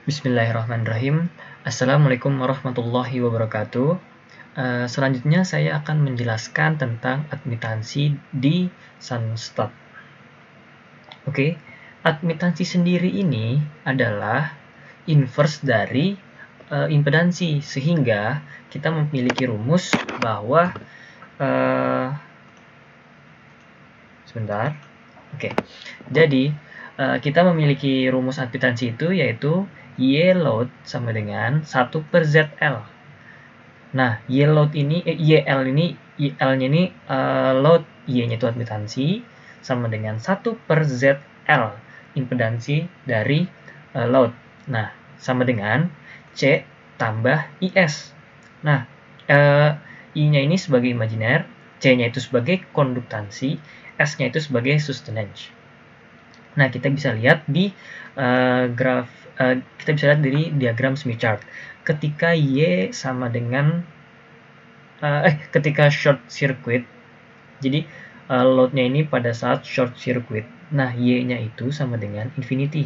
Bismillahirrahmanirrahim. Assalamualaikum warahmatullahi wabarakatuh. Selanjutnya saya akan menjelaskan tentang admitansi di Sunstart. Oke, admitansi sendiri ini adalah inverse dari impedansi, sehingga kita memiliki rumus bahwa sebentar. Oke. Jadi kita memiliki rumus admitansi itu yaitu Y load sama dengan 1/ZL. Nah, Y load ini YL ini YL-nya ini load, Y-nya itu admitansi sama dengan 1/ZL impedansi dari load. Nah, sama dengan C tambah IS. Nah, I-nya ini sebagai imajiner, C-nya itu sebagai konduktansi, S-nya itu sebagai sustenance. Nah, kita bisa lihat di kita bisa lihat dari diagram Smith chart. Ketika Y sama dengan ketika short circuit, jadi load-nya ini pada saat short circuit. Nah, Y-nya itu sama dengan infinity.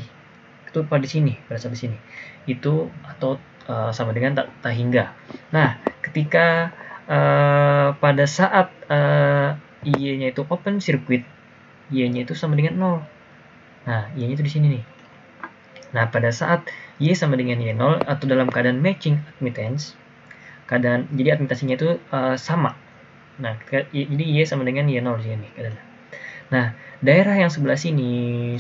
Itu pada sini, pada saat di sini. Itu atau sama dengan tak hingga. Nah, ketika pada saat Y-nya itu open circuit, Y-nya itu sama dengan 0. Nah, Y-nya itu di sini nih. Nah, pada saat Y sama dengan Y0 atau dalam keadaan matching admittance, jadi admitansinya itu sama. Nah, jadi Y sama dengan Y0 di sini. Nah, daerah yang sebelah sini,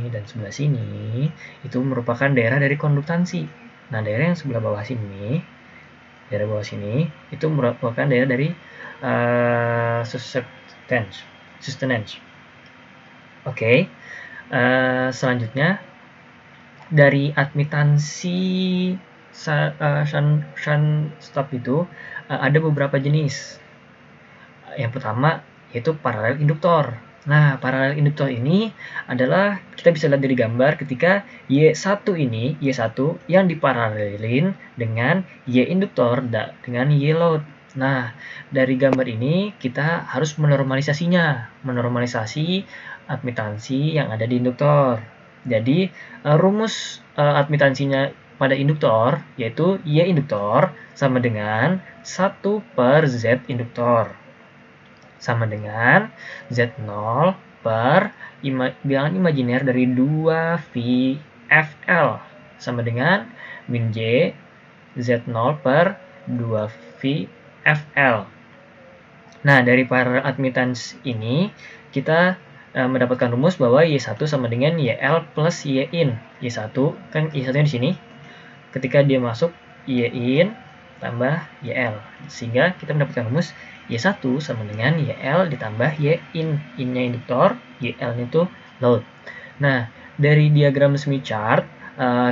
dan sebelah sini itu merupakan daerah dari konduktansi. Nah, daerah yang sebelah bawah sini, itu merupakan daerah dari sustenance. Oke. Selanjutnya dari admitansi shunt itu ada beberapa jenis. Yang pertama yaitu paralel induktor. Nah, paralel induktor ini adalah kita bisa lihat dari gambar ketika Y1 ini, Y1 yang diparalelin dengan Y induktor dengan Y load. Nah, dari gambar ini kita harus menormalisasi admitansi yang ada di induktor. Jadi, rumus admitansinya pada induktor yaitu Y induktor sama dengan 1/Z induktor. Sama dengan Z0 per bilangan imajiner dari 2VFL sama dengan min J Z0 per 2VFL. Nah, dari para admittance ini kita mendapatkan rumus bahwa Y1 sama dengan YL plus Yin. Y1 kan Y1-nya di sini. Ketika dia masuk Yin tambah YL. Sehingga kita mendapatkan rumus Y1 sama dengan YL ditambah Yin. Yin-nya induktor, YL-nya itu load. Nah, dari diagram Smith chart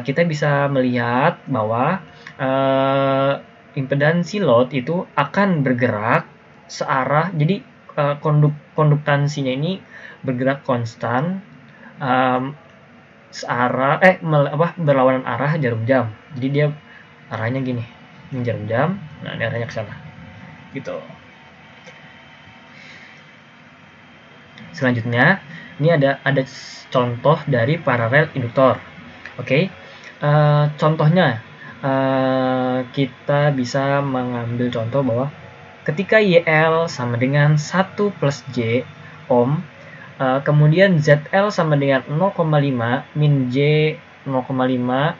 kita bisa melihat bahwa impedansi load itu akan bergerak searah. Jadi konduktansinya ini bergerak konstan berlawanan arah jarum jam. Jadi dia arahnya gini, ini jarum jam, nah ini arahnya ke sana. Gitu. Selanjutnya, ini ada contoh dari paralel induktor. Oke. Contohnya kita bisa mengambil contoh bahwa ketika YL sama dengan 1 plus J ohm, kemudian ZL sama dengan 0,5 min J 0,5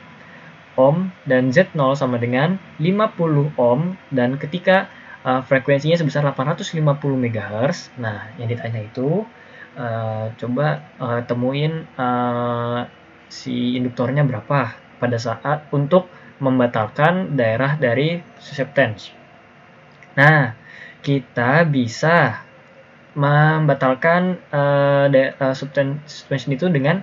ohm, dan Z0 sama dengan 50 ohm, dan ketika frekuensinya sebesar 850 MHz. Nah, yang ditanya itu coba temuin si induktornya berapa pada saat untuk membatalkan daerah dari susceptance. Nah, kita bisa membatalkan suspension itu dengan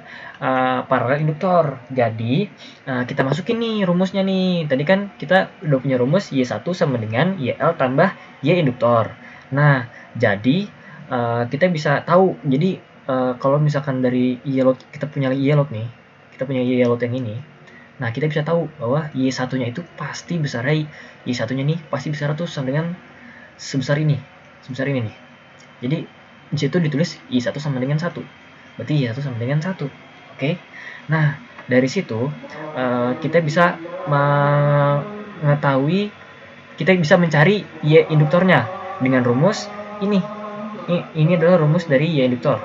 paralel induktor. Jadi kita masukin nih rumusnya nih. Tadi kan kita udah punya rumus Y1 sama dengan YL tambah Y induktor. Nah, jadi kita bisa tahu. Jadi kalau misalkan dari Y load, kita punya Y load nih. Kita punya Y load yang ini. Nah, kita bisa tahu bahwa Y1-nya itu pasti besar. Y1-nya nih pasti besar tuh sama dengan sebesar ini nih. Jadi di situ ditulis I1 sama dengan 1. Berarti I1 sama dengan 1. Oke. Nah, dari situ kita bisa mengetahui, kita bisa mencari Y induktornya dengan rumus ini. Ini adalah rumus dari Y induktor,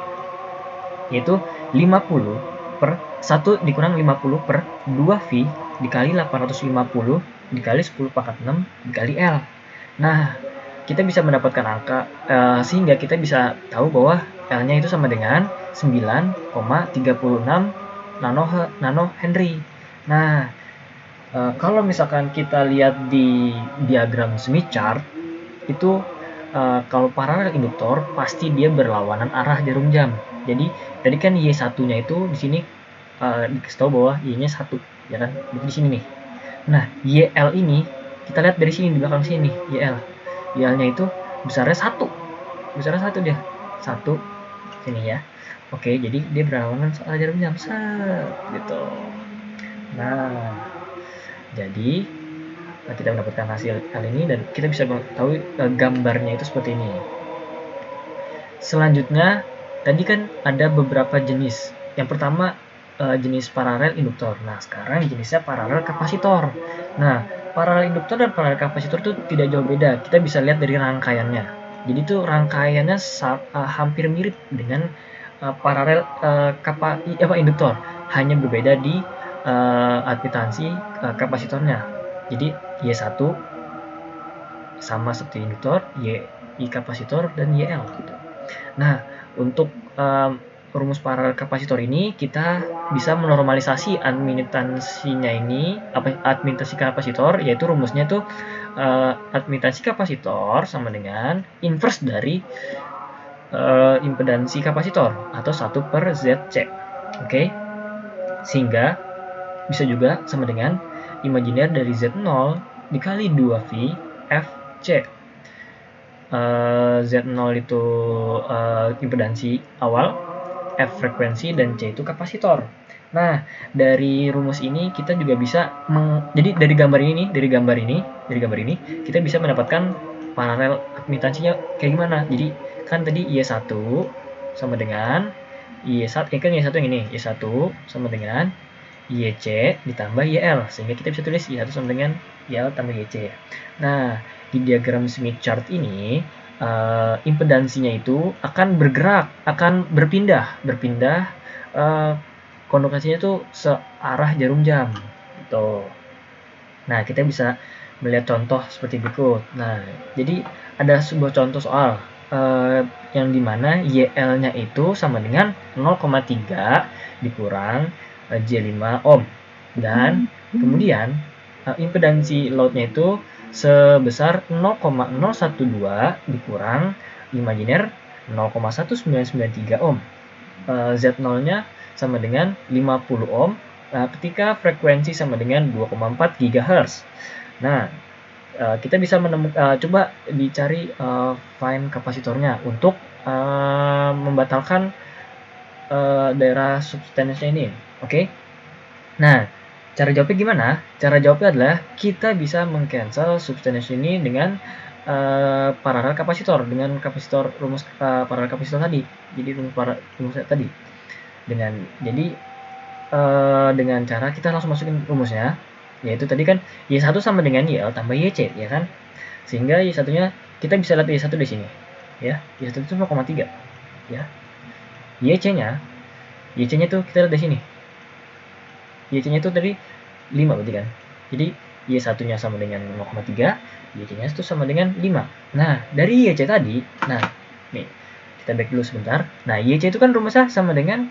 yaitu 50 per 1 dikurang 50 per 2V dikali 850 dikali 10 pangkat 6 dikali L. Nah, kita bisa mendapatkan angka, sehingga kita bisa tahu bahwa L-nya itu sama dengan 9,36 nanohenry. Nah, kalau misalkan kita lihat di diagram Smith chart, itu kalau paralel induktor pasti dia berlawanan arah jarum jam. Jadi tadi kan Y1-nya itu di sini dikasih tahu bahwa Y-nya 1, ya kan? Di sini nih. Nah, YL ini kita lihat dari sini, di belakang sini, YL. YL-nya itu besarnya 1. Besarnya 1 dia. 1 sini ya. Oke, jadi dia berlawanan arah jarum jam gitu. Nah, jadi kita mendapatkan hasil hal ini dan kita bisa mengetahui gambarnya itu seperti ini. Selanjutnya, tadi kan ada beberapa jenis. Yang pertama jenis paralel induktor. Nah, sekarang jenisnya paralel kapasitor. Nah, paralel induktor dan paralel kapasitor itu tidak jauh beda. Kita bisa lihat dari rangkaiannya. Jadi itu rangkaiannya hampir mirip dengan paralel induktor, hanya berbeda di admitansi kapasitornya. Jadi Y1 sama seperti induktor, Y kapasitor, dan YL gitu. Nah, untuk rumus paralel kapasitor ini kita bisa menormalisasi admitansinya ini, admitansi kapasitor, yaitu rumusnya tuh admitansi kapasitor sama dengan inverse dari impedansi kapasitor atau 1 per ZC. Oke. Sehingga bisa juga sama dengan imajiner dari Z0 dikali 2V FC. Z0 itu impedansi awal, F frekuensi, dan C itu kapasitor. Nah, dari rumus ini kita juga bisa jadi dari gambar ini kita bisa mendapatkan paralel admitansinya kayak gimana. Jadi kan tadi Y1 sama dengan Y1, kan Y1 yang ini, Y1 sama dengan YC ditambah YL, sehingga kita bisa tulis Y1 sama dengan YL tambah YC. Nah, di diagram Smith chart ini impedansinya itu akan bergerak, akan berpindah, kondukasinya itu searah jarum jam gitu. Nah, kita bisa melihat contoh seperti berikut. Nah, jadi ada sebuah contoh soal yang dimana YL-nya itu sama dengan 0,3 dikurang J5 ohm, dan kemudian impedansi load-nya itu sebesar 0,012 dikurang imajiner 0,1993 ohm. Z0-nya sama dengan 50 ohm ketika frekuensi sama dengan 2,4 GHz. Nah, kita bisa menemukan, coba dicari find kapasitornya untuk membatalkan daerah substance-nya ini. Oke. Nah, cara jawabnya gimana? Cara jawabnya adalah kita bisa meng-cancel substance ini dengan paralel kapasitor, dengan kapasitor rumus paralel kapasitor tadi. Jadi rumus tadi. Dengan cara kita langsung masukin rumusnya, yaitu tadi kan Y1 sama dengan YL tambah YC, ya kan? Sehingga Y1-nya kita bisa lihat Y1 di sini. Ya, Y1 itu 0,3. Ya. YC-nya tuh kita lihat di sini. YC-nya itu tadi 5 berarti kan. Jadi Y1-nya sama dengan 0,3, YC-nya itu sama dengan 5. Nah, dari YC tadi, nah, nih, kita back dulu sebentar. Nah, YC itu kan rumusnya sama dengan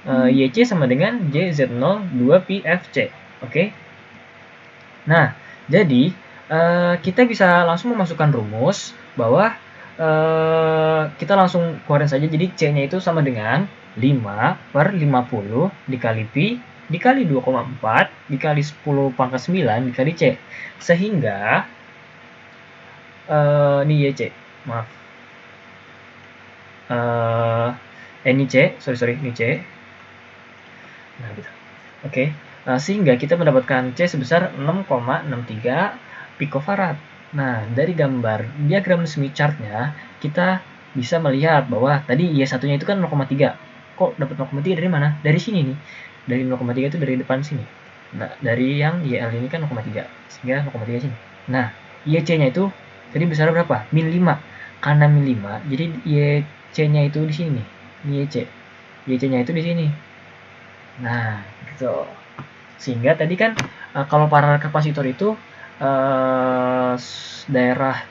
YC sama dengan JZ0 2PFC. Oke. Nah, jadi kita bisa langsung memasukkan rumus bahwa kita langsung keluarin saja. Jadi C-nya itu sama dengan 5 per 50 dikali Pi dikali 2,4 dikali 10 pangkat 9 dikali C. Sehingga ini YC, maaf. Ini C, ini C. Nah, gitu. Oke. Sehingga kita mendapatkan C sebesar 6,63 picofarad. Nah, dari gambar diagram Smith chart-nya kita bisa melihat bahwa tadi Y1-nya itu kan 0,3. Kok dapat 0,3 dari mana? Dari sini nih. Dari 0,3 itu dari depan sini. Nah, dari yang YL ini kan 0,3. Sehingga 0,3 sini. Nah, YC-nya itu tadi besar berapa? Min 5. Karena min 5, jadi YC-nya itu di sini nih. Ini YC. YC-nya itu di sini. Nah, gitu. Sehingga tadi kan kalau paralel kapasitor itu daerah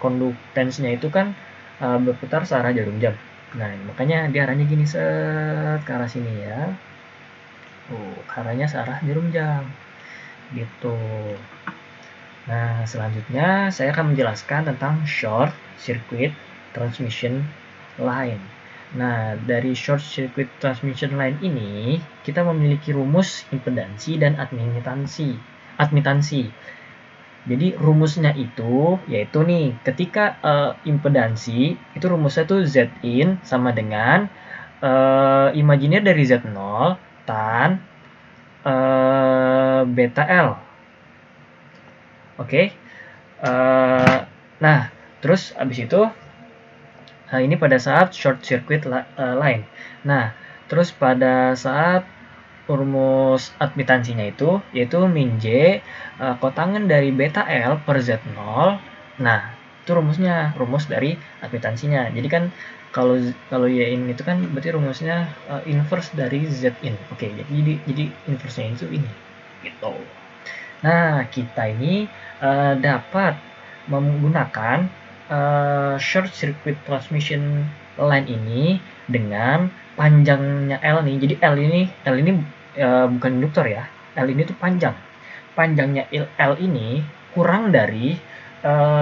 konduktensnya itu kan berputar searah jarum jam. Nah, makanya dia arahnya gini, set ke arah sini ya. Arahnya searah jarum jam. Gitu. Nah, selanjutnya saya akan menjelaskan tentang short circuit transmission line. Nah, dari short circuit transmission line ini, kita memiliki rumus impedansi dan admitansi. Jadi rumusnya itu, yaitu nih, ketika impedansi, itu rumusnya tuh Zin sama dengan imajiner dari Z0 tan beta L. Oke. Nah, terus abis itu ini pada saat short circuit line. Nah, terus pada saat rumus admitansinya itu yaitu min J kotangan dari beta L per Z0. Nah, itu rumus dari admitansinya. Jadi kan kalau Y in itu kan berarti rumusnya inverse dari Z in. Oke, jadi inverse-nya itu ini. Gitu. Nah, kita ini dapat menggunakan short circuit transmission line ini dengan panjangnya L nih. Jadi L ini bukan induktor ya. L ini tuh panjang. Panjangnya L ini kurang dari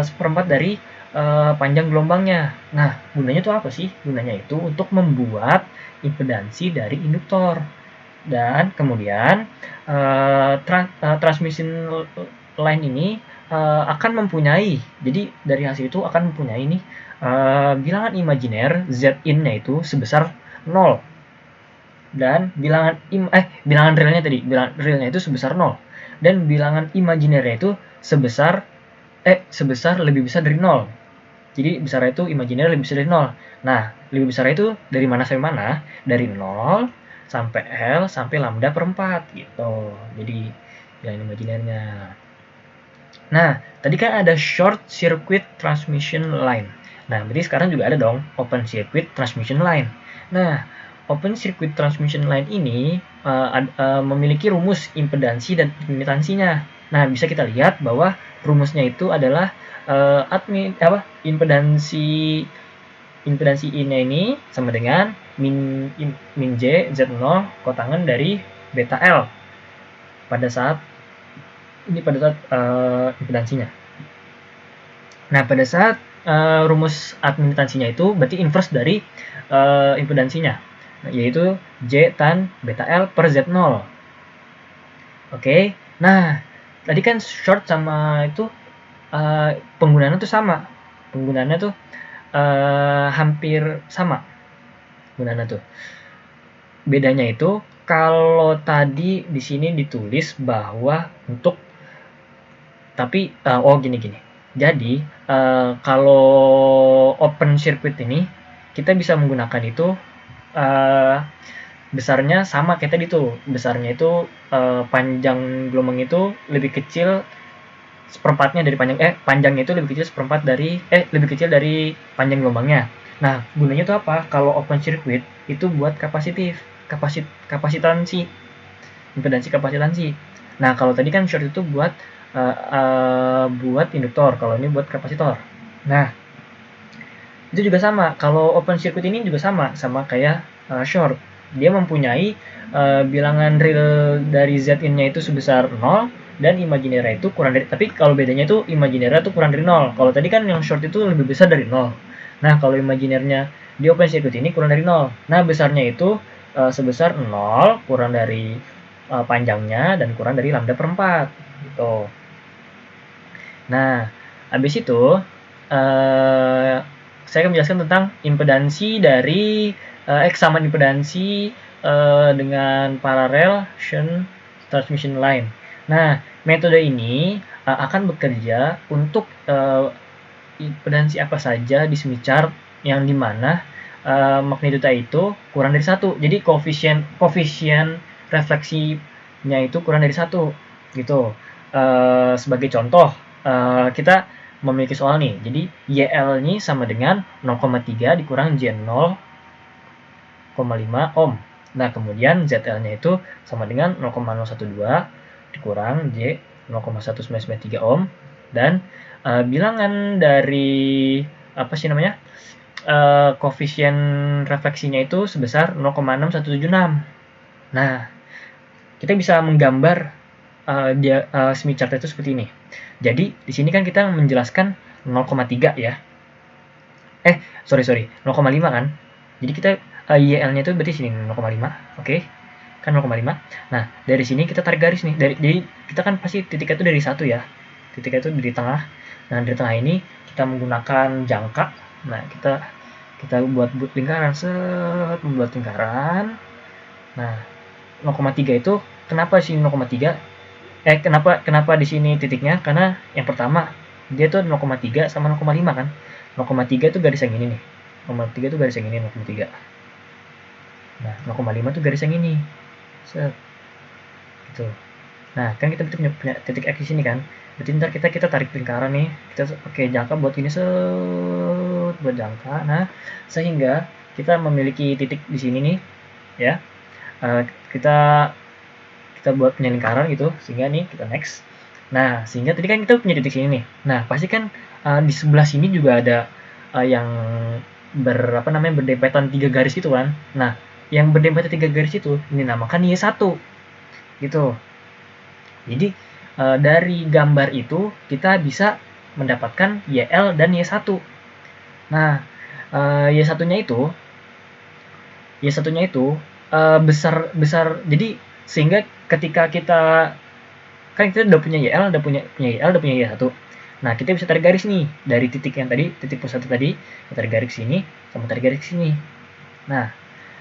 seperempat dari panjang gelombangnya. Nah, gunanya tuh apa sih? Gunanya itu untuk membuat impedansi dari induktor. Dan kemudian transmission line ini akan mempunyai, jadi dari hasil itu akan mempunyai nih bilangan imajiner Zin-nya itu sebesar 0 dan bilangan realnya itu sebesar 0 dan bilangan imajinernya itu sebesar lebih besar dari 0. Jadi besarnya itu imajiner lebih besar dari 0. Nah, lebih besar itu dari mana sampai mana? Dari 0 sampai L sampai lambda per 4 gitu. Jadi bilangan imajinernya. Nah, tadi kan ada short circuit transmission line. Nah, berarti sekarang juga ada dong open circuit transmission line. Nah, open circuit transmission line ini memiliki rumus impedansi dan admitansinya. Nah, bisa kita lihat bahwa rumusnya itu adalah impedansi I-nya ini sama dengan min J Z0 kotangan dari beta L pada saat impedansinya. Nah, pada saat rumus admitansinya itu berarti inverse dari impedansinya, yaitu J tan beta L per Z0. Oke. Nah, tadi kan short sama itu penggunaannya tuh sama. Penggunaannya tuh hampir sama. Penggunaannya tuh. Bedanya itu kalau tadi di sini ditulis bahwa untuk gini. Jadi kalau open circuit ini kita bisa menggunakan itu besarnya sama kayak tadi tuh. Besarnya itu panjang gelombang itu lebih kecil seperempatnya dari panjangnya itu lebih kecil dari panjang gelombangnya. Nah, gunanya itu apa? Kalau open circuit itu buat kapasitansi, impedansi kapasitansi. Nah, kalau tadi kan short itu buat induktor, kalau ini buat kapasitor. Nah, itu juga sama. Kalau open circuit ini juga sama kayak short. Dia mempunyai bilangan real dari Zin-nya itu sebesar 0 dan imajinernya itu kurang dari, tapi kalau bedanya itu imajinernya itu kurang dari 0. Kalau tadi kan yang short itu lebih besar dari 0. Nah, kalau imajinernya di open circuit ini kurang dari 0. Nah, besarnya itu sebesar 0 kurang dari panjangnya dan kurang dari lambda per 4 gitu. Nah, habis itu saya akan menjelaskan tentang impedansi dari kesamaan impedansi dengan parallel shunt transmission line. Nah, metode ini akan bekerja untuk impedansi apa saja di Smith chart yang dimana magnitudo itu kurang dari 1. Jadi koefisien refleksinya itu kurang dari 1 gitu. Sebagai contoh, kita memiliki soal nih. Jadi YL ini sama dengan 0,3 dikurang J 0,5 ohm. Nah, kemudian ZL-nya itu sama dengan 0,012 dikurang J 0,1993 ohm, dan bilangan dari koefisien refleksinya itu sebesar 0,6176. Nah, kita bisa menggambar Smith chart itu seperti ini. Jadi di sini kan kita menjelaskan 0,3 ya. Sorry, 0,5 kan. Jadi kita YL-nya itu berarti sini 0,5. Oke. Kan 0,5. Nah, dari sini kita tarik garis nih. Jadi kita kan pasti titiknya itu dari 1 ya. Titiknya itu dari tengah. Nah, dari tengah ini kita menggunakan jangka. Nah, kita buat lingkaran, membuat lingkaran. Nah, 0,3 itu kenapa sih 0,3? Kenapa di sini titiknya? Karena yang pertama dia tuh 0,3 sama 0,5 kan. 0,3 itu garis yang ini nih. 0,3 itu garis yang ini 0,3. Nah, 0,5 itu garis yang ini. Set. Gitu. Nah, kan kita punya titik X di sini kan. Berarti ntar kita tarik lingkaran nih. Kita pakai jangka buat ini buat jangka. Nah, sehingga kita memiliki titik di sini nih, ya. Kita buat punya lingkaran gitu, sehingga nih kita next. Nah, sehingga tadi kan kita punya titik sini nih. Nah, pasti kan di sebelah sini juga ada yang berdempetan 3 garis itu kan. Nah, yang berdempetan 3 garis itu dinamakan Y1 gitu. Jadi dari gambar itu kita bisa mendapatkan YL dan Y1. Nah, Y1-nya itu besar. Jadi sehingga ketika kita udah punya YL, udah punya Y1. Nah, kita bisa tarik garis nih dari titik yang tadi, titik pusat tadi, kita tarik garis sini sama tarik garis sini. Nah,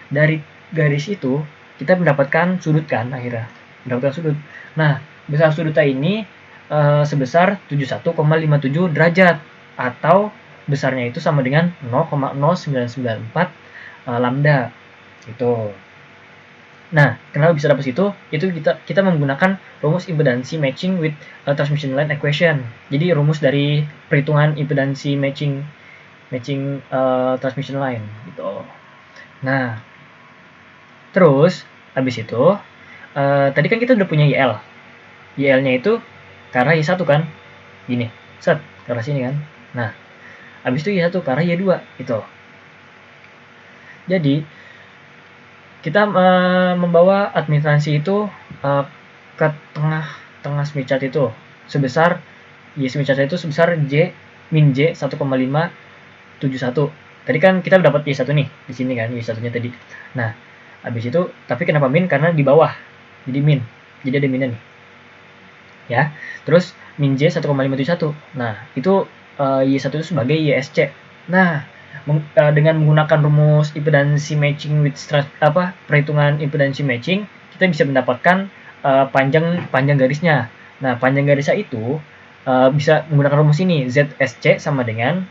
dari garis itu kita mendapatkan sudut kan akhirnya. Mendapatkan sudut. Nah, besar sudutnya ini sebesar 71,57 derajat, atau besarnya itu sama dengan 0,0994 lambda gitu. Nah, kenapa bisa dapat situ? Itu kita menggunakan rumus impedansi matching with transmission line equation. Jadi rumus dari perhitungan impedansi matching transmission line gitu. Nah, terus habis itu tadi kan kita udah punya YL. YL-nya itu ke arah Y1 kan? Gini, set ke arah sini kan. Nah, habis itu Y1 ke arah Y2 gitu. Jadi kita membawa admitansi itu ke tengah Smith chart itu sebesar Smith chart itu sebesar J min J 1,571. Tadi kan kita dapat Y1 nih di sini kan, Y1-nya tadi. Nah, habis itu tapi kenapa min? Karena di bawah. Jadi min. Jadi ada minnya nih. Ya. Terus min J 1,571. Nah, itu Y1 itu sebagai YSC. Nah, dengan menggunakan rumus impedansi matching with perhitungan impedansi matching, kita bisa mendapatkan panjang garisnya. Nah, panjang garisnya itu bisa menggunakan rumus ini, ZSC sama dengan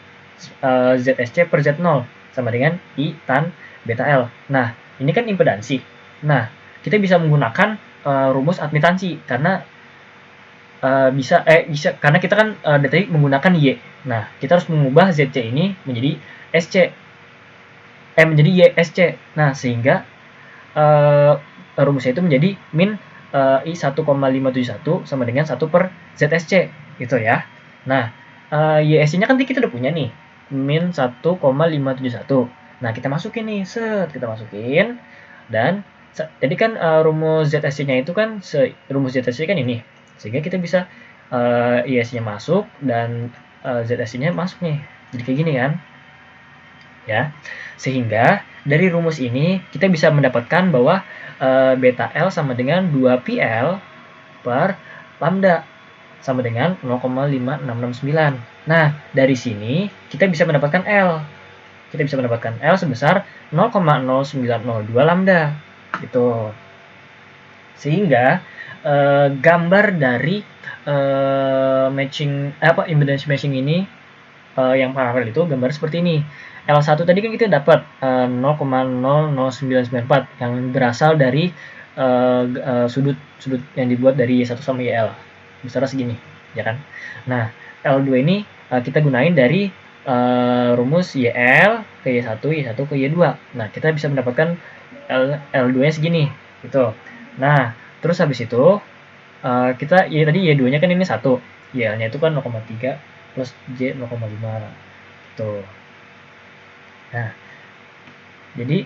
ZSC per Z0 sama dengan I tan beta L. Nah, ini kan impedansi. Nah, kita bisa menggunakan rumus admitansi karena bisa karena kita kan dari tadi menggunakan Y. Nah, kita harus mengubah ZC ini menjadi SC, menjadi YSC. Nah, sehingga rumusnya itu menjadi min I 1,571 sama dengan 1 per ZSC gitu ya. Nah, YSC-nya kan kita udah punya nih, min 1,571. Nah, kita masukin nih, kita masukin, dan tadi kan rumus ZSC-nya itu kan rumus ZSC kan ini, sehingga kita bisa YSC-nya masuk dan ZSC-nya masuk nih, jadi kayak gini kan ya. Sehingga dari rumus ini kita bisa mendapatkan bahwa beta L sama dengan 2PL per lambda sama dengan 0,5669. Nah, dari sini kita bisa mendapatkan L. Kita bisa mendapatkan L sebesar 0,0902 lambda gitu. Sehingga gambar dari impedansi matching ini yang paralel itu gambar seperti ini. L1 tadi kan kita dapat 0,00994 yang berasal dari sudut yang dibuat dari Y1 sama YL. Besarnya segini, ya kan? Nah, L2 ini kita gunain dari rumus YL ke Y1 ke Y2. Nah, kita bisa mendapatkan L2-nya segini, gitu. Nah, terus habis itu kita tadi Y2-nya kan ini 1, Y-nya itu kan 0,3 plus J 0,5. Tuh. Nah, jadi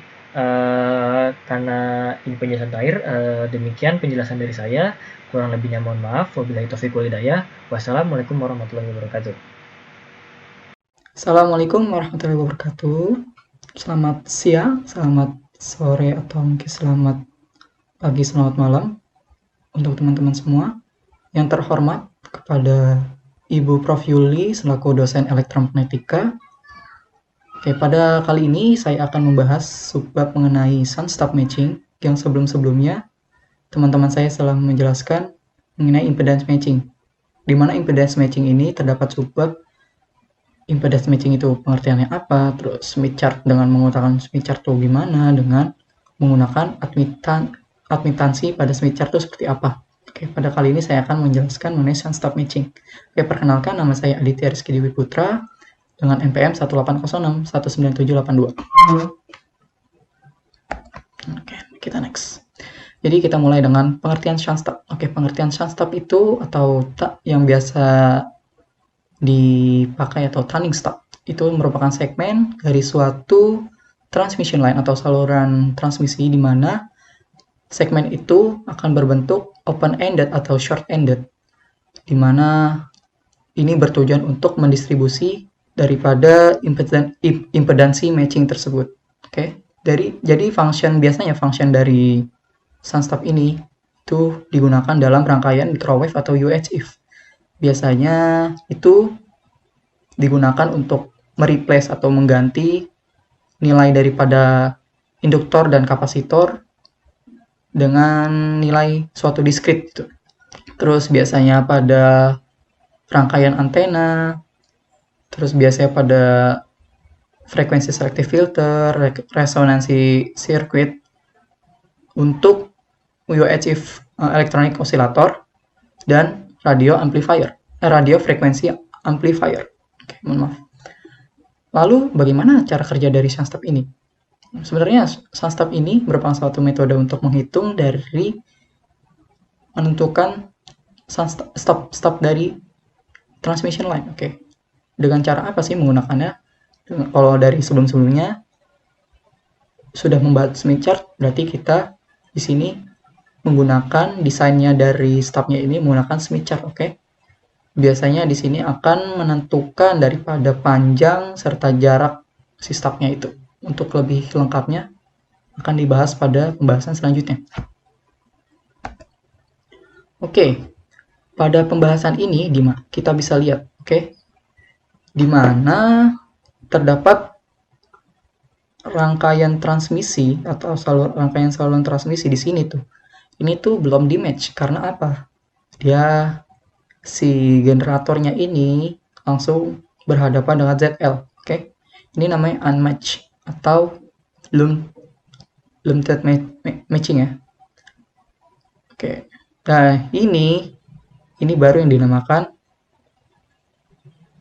karena ini penjelasan terakhir, demikian penjelasan dari saya. Kurang lebihnya mohon maaf. Wabillahi taufiq wal hidayah. Wassalamualaikum warahmatullahi wabarakatuh. Assalamualaikum warahmatullahi wabarakatuh. Selamat siang, selamat sore, atau mungkin selamat pagi, selamat malam untuk teman-teman semua. Yang terhormat kepada Ibu Prof. Yuli selaku dosen elektromagnetika. Oke, pada kali ini saya akan membahas subbab mengenai shunt-stop matching yang sebelum-sebelumnya teman-teman saya telah menjelaskan mengenai impedance matching. Di mana impedance matching ini terdapat subbab impedance matching itu pengertiannya apa, terus Smith chart dengan menggunakan Smith chart itu gimana, dengan menggunakan admitansi pada Smith chart itu seperti apa. Oke, pada kali ini saya akan menjelaskan mengenai shunt-stop matching. Oke, perkenalkan, nama saya Aditya Rizky Dewi Putra dengan NPM 180619782. Oke, kita next. Jadi kita mulai dengan pengertian shunt-stop. Oke, pengertian shunt-stop itu atau yang biasa dipakai atau turning stop itu merupakan segmen dari suatu transmission line atau saluran transmisi di mana segmen itu akan berbentuk open-ended atau short-ended, di mana ini bertujuan untuk mendistribusi daripada impedansi matching tersebut. Oke, jadi biasanya function dari shunt-stop ini itu digunakan dalam rangkaian microwave atau UHF. Biasanya itu digunakan untuk mereplace atau mengganti nilai daripada induktor dan kapasitor dengan nilai suatu diskrit gitu. Terus biasanya pada rangkaian antena, terus biasanya pada frekuensi selective filter, resonansi sirkuit untuk UHF electronic oscillator dan radio frekuensi amplifier. Oke, mohon maaf. Lalu bagaimana cara kerja dari shunt-stop ini? Sebenarnya shunt-stop ini merupakan suatu metode untuk menghitung dari menentukan stop dari transmission line. Oke. Dengan cara apa sih menggunakannya? Kalau dari sebelum-sebelumnya sudah membahas Smith chart, berarti kita di sini menggunakan desainnya dari stopnya ini menggunakan Smith chart, oke? Biasanya di sini akan menentukan daripada panjang serta jarak si stopnya itu. Untuk lebih lengkapnya akan dibahas pada pembahasan selanjutnya. Oke, pada pembahasan ini kita bisa lihat, oke, di mana terdapat rangkaian transmisi atau rangkaian saluran transmisi di sini tuh. Ini tuh belum di match karena apa? Si generatornya ini langsung berhadapan dengan ZL, oke? Ini namanya unmatched atau limited matching ya. Oke. Nah, ini baru yang dinamakan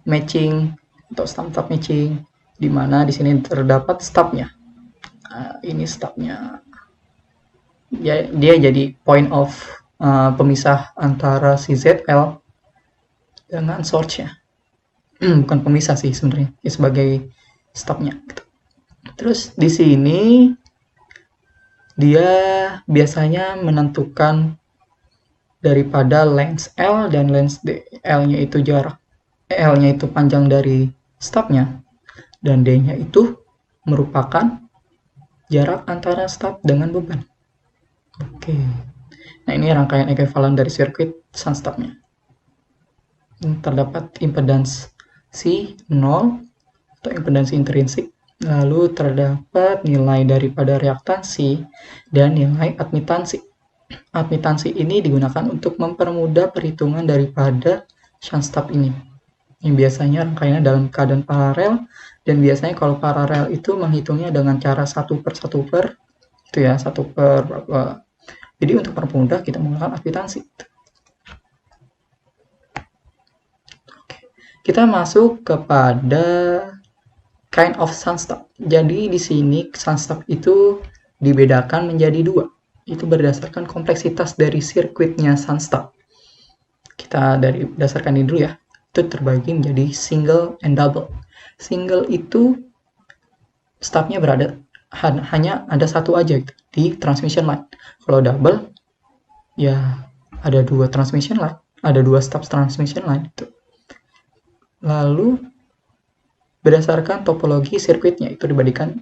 matching atau shunt-stop matching, di mana di sini terdapat stopnya. Ini stopnya. Dia jadi point of pemisah antara si ZL dengan source-nya. Bukan pemisah sih sebenarnya, ya sebagai stopnya. Terus di sini dia biasanya menentukan daripada length L dan length D. L-nya itu jarak, L-nya itu panjang dari stopnya, dan D-nya itu merupakan jarak antara stop dengan beban. Oke. Nah, ini rangkaian ekuivalen dari sirkuit shunt-stopnya. Terdapat impedansi 0 atau impedansi intrinsik, lalu terdapat nilai daripada reaktansi dan nilai admitansi. Admitansi ini digunakan untuk mempermudah perhitungan daripada shunt-stop ini. Yang biasanya rangkaiannya dalam keadaan paralel, dan biasanya kalau paralel itu menghitungnya dengan cara 1 per 1 per, itu ya, 1 per berapa. Jadi untuk permudah kita menggunakan akwitansi. Kita masuk kepada kind of sunstop. Jadi di sini sunstop itu dibedakan menjadi 2. Itu berdasarkan kompleksitas dari sirkuitnya sunstop. Kita berdasarkan ini dulu ya. Itu terbagi menjadi single and double. Single itu stopnya berada hanya ada satu aja gitu, di transmission line. Kalau double ya ada 2 transmission line, ada 2 stop transmission line itu. Lalu berdasarkan topologi sirkuitnya itu dibedakan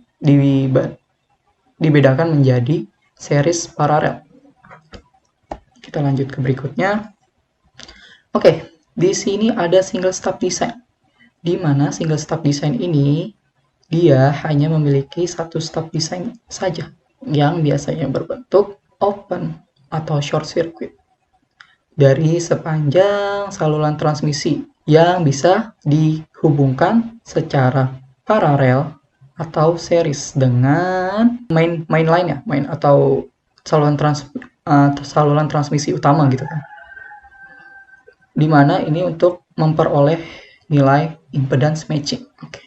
menjadi series paralel. Kita lanjut ke berikutnya. Oke, di sini ada single stop design, di mana single stop design ini dia hanya memiliki satu stop design saja, yang biasanya berbentuk open atau short circuit dari sepanjang saluran transmisi yang bisa dihubungkan secara paralel atau series dengan main line ya, main atau saluran transmisi utama gitu kan. Dimana ini untuk memperoleh nilai impedance matching. Oke.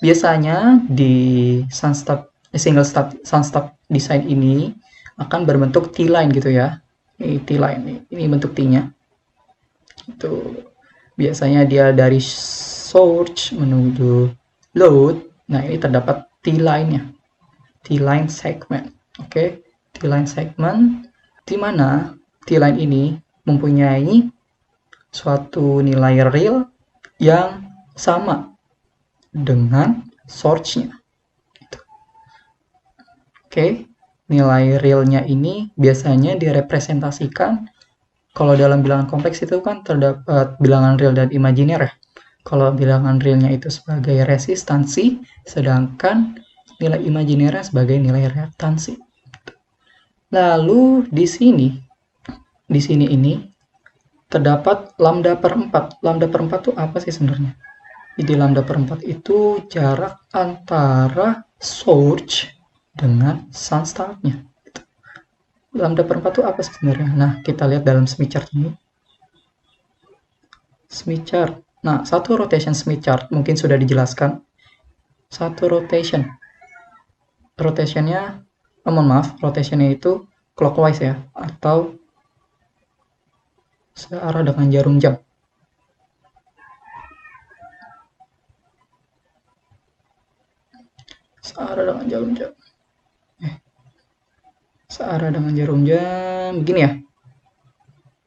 Biasanya di single stop design ini akan berbentuk T-line gitu ya. Ini T-line, ini bentuk T-nya. Itu biasanya dia dari source menuju load. Nah, ini terdapat T-line-nya. T-line segment. Oke, T-line segment di mana T-line ini mempunyai suatu nilai real yang sama dengan source-nya. Oke, nilai realnya ini biasanya direpresentasikan, kalau dalam bilangan kompleks itu kan terdapat bilangan real dan imajiner ya. Kalau bilangan realnya itu sebagai resistansi, sedangkan nilai imajinernya sebagai nilai reaktansi. Lalu di sini ini terdapat lambda per 4. Lambda per 4 itu apa sih sebenarnya? Jadi lambda per 4 itu jarak antara source dengan sunstop-nya. Lambda per 4 itu apa sih sebenarnya? Nah, kita lihat dalam Smith chart ini. Smith chart. Nah, satu rotation Smith chart mungkin sudah dijelaskan. Satu rotation. Rotationnya, rotationnya itu clockwise ya, atau searah dengan jarum jam. Searah dengan jarum jam. Searah dengan jarum jam begini ya.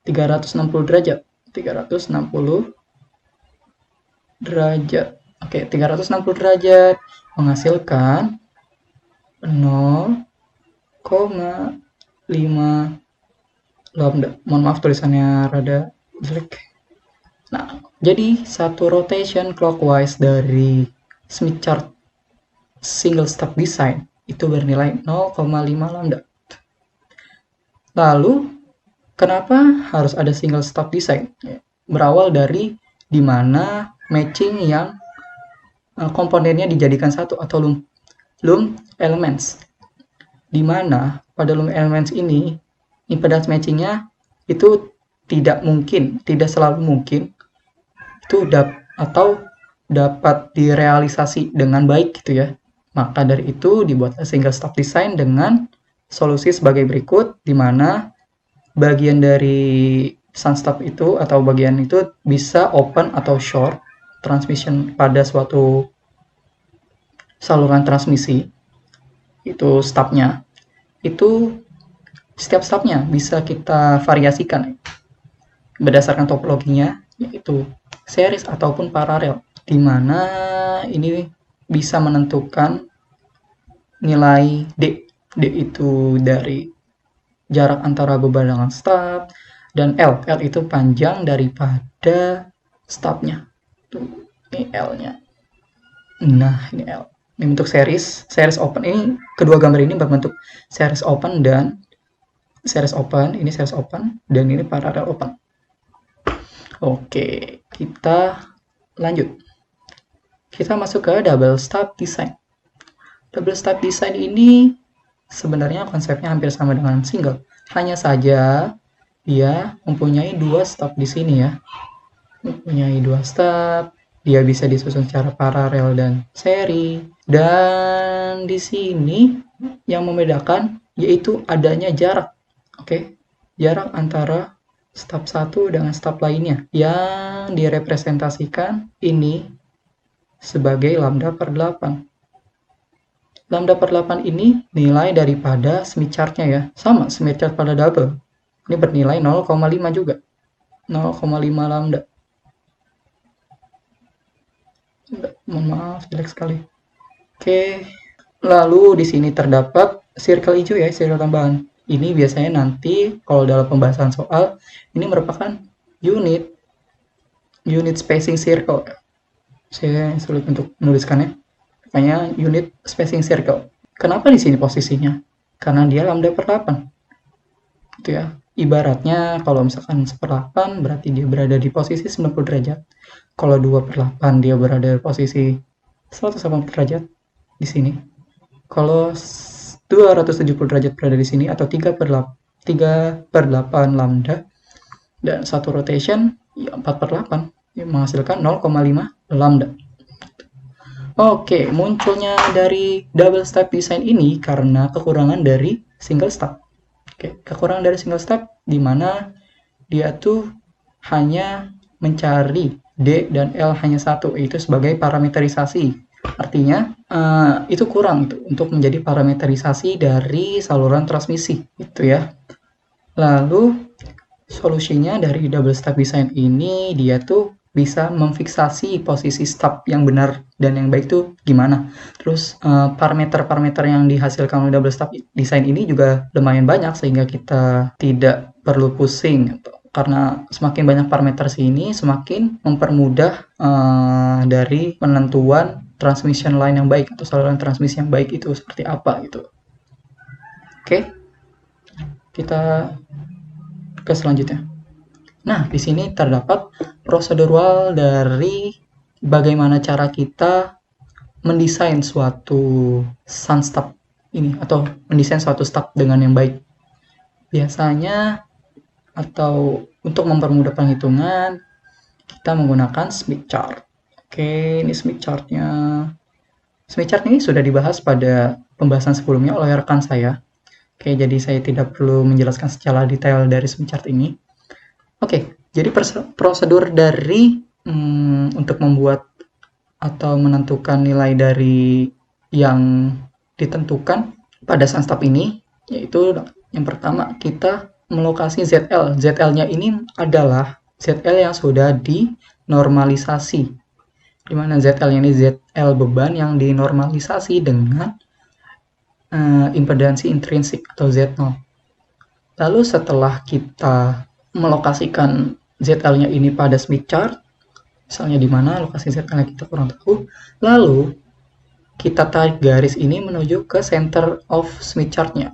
360 derajat. 360 derajat. Oke, 360 derajat menghasilkan 0,5 lambda. Mohon maaf tulisannya rada jelek. Nah, jadi satu rotation clockwise dari Smith chart single stop design itu bernilai 0,5 lambda. Lalu, kenapa harus ada single stop design? Berawal dari dimana matching yang komponennya dijadikan satu atau lump elements. Dimana pada lump elements ini impedance matchingnya itu tidak selalu mungkin itu dapat direalisasi dengan baik gitu ya. Maka dari itu dibuat single stop design dengan solusi sebagai berikut, di mana bagian dari sunstop itu atau bagian itu bisa open atau short transmission pada suatu saluran transmisi. Itu stopnya. Itu setiap stopnya bisa kita variasikan berdasarkan topologinya, yaitu series ataupun paralel, di mana ini bisa menentukan nilai D. D itu dari jarak antara beban dengan stop, dan L itu panjang daripada stopnya. Ini L-nya. Nah, ini L. Ini bentuk series open. Ini kedua gambar ini berbentuk series open dan series open, ini series open dan ini parallel open. Oke, kita lanjut. Kita masuk ke double stub design. Double stub design ini sebenarnya konsepnya hampir sama dengan single. Hanya saja dia mempunyai 2 stub di sini ya. Mempunyai 2 stub, dia bisa disusun secara paralel dan seri. Dan di sini yang membedakan yaitu adanya jarak. Oke, jarak antara stub 1 dengan stub lainnya yang direpresentasikan ini sebagai lambda per 8. Lambda per 8 ini nilai daripada Smith chart-nya ya. Sama Smith chart pada double. Ini bernilai 0,5 juga. 0,5 lambda. Mohon maaf, jelek sekali. Oke. Lalu di sini terdapat circle hijau ya, circle tambahan. Ini biasanya nanti kalau dalam pembahasan soal, ini merupakan unit spacing circle. Saya sulit untuk menuliskannya. Makanya unit spacing circle. Kenapa di sini posisinya? Karena dia lambda per 8. Itu ya. Ibaratnya kalau misalkan 1/8 berarti dia berada di posisi 90 derajat. Kalau 2/8 dia berada di posisi 180 derajat di sini. Kalau 270 derajat berada di sini atau 3/8 lambda dan satu rotation ya 4/8 yang menghasilkan 0,5 lambda. Oke, munculnya dari double step design ini karena kekurangan dari single step. Oke, kekurangan dari single step di mana dia tuh hanya mencari D dan L hanya satu, yaitu sebagai parameterisasi. Artinya itu kurang untuk menjadi parameterisasi dari saluran transmisi, gitu ya. Lalu solusinya dari double step design ini dia tuh bisa memfiksasi posisi stub yang benar dan yang baik itu gimana. Terus parameter-parameter yang dihasilkan oleh double step design ini juga lumayan banyak sehingga kita tidak perlu pusing. Karena semakin banyak parameter sini semakin mempermudah dari penentuan transmission line yang baik atau saluran transmisi yang baik itu seperti apa gitu. Oke. Kita ke selanjutnya. Nah, di sini terdapat prosedural dari bagaimana cara kita mendesain suatu sun stub ini atau mendesain suatu stub dengan yang baik. Biasanya atau untuk mempermudah penghitungan kita menggunakan Smith chart. Oke, ini Smith chart-nya. Smith chart ini sudah dibahas pada pembahasan sebelumnya oleh rekan saya. Oke, jadi saya tidak perlu menjelaskan secara detail dari Smith chart ini. Oke, jadi prosedur dari untuk membuat atau menentukan nilai dari yang ditentukan pada sun stub ini, yaitu yang pertama kita melokasi ZL. ZL-nya ini adalah ZL yang sudah dinormalisasi. Di mana ZL-nya ini ZL beban yang dinormalisasi dengan impedansi intrinsik atau Z0. Lalu setelah kita melokasikan ZL-nya ini pada Smith chart, misalnya di mana lokasi ZL-nya kita kurang tahu, lalu kita tarik garis ini menuju ke center of Smith chart-nya,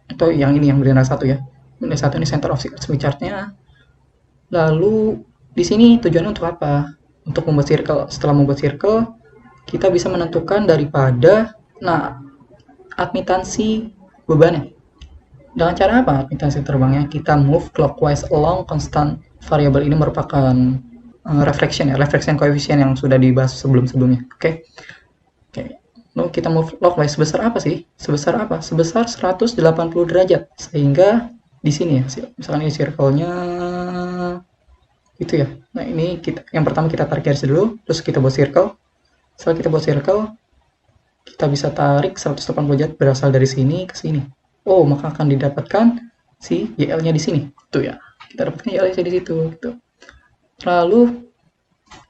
atau yang ini yang bernilai 1 ya. Nilai 1 ini center of Smith chart-nya. Lalu di sini tujuannya untuk apa? Untuk membuat circle. Setelah membuat circle, kita bisa menentukan daripada admitansi bebannya. Dengan cara apa admitansi terbangnya? Kita move clockwise along constant variable. Ini merupakan reflection coefficient yang sudah dibahas sebelum-sebelumnya. Oke. Lalu kita move clockwise sebesar apa sih? Sebesar 180 derajat. Sehingga di sini ya, misalkan ini circle-nya itu ya. Nah, ini yang pertama kita tarik garis dulu, terus kita buat circle. Setelah kita buat circle, kita bisa tarik 180 derajat berasal dari sini ke sini. Oh, maka akan didapatkan si YL-nya di sini. Itu ya. Kita dapatkan YL-nya di situ gitu. Lalu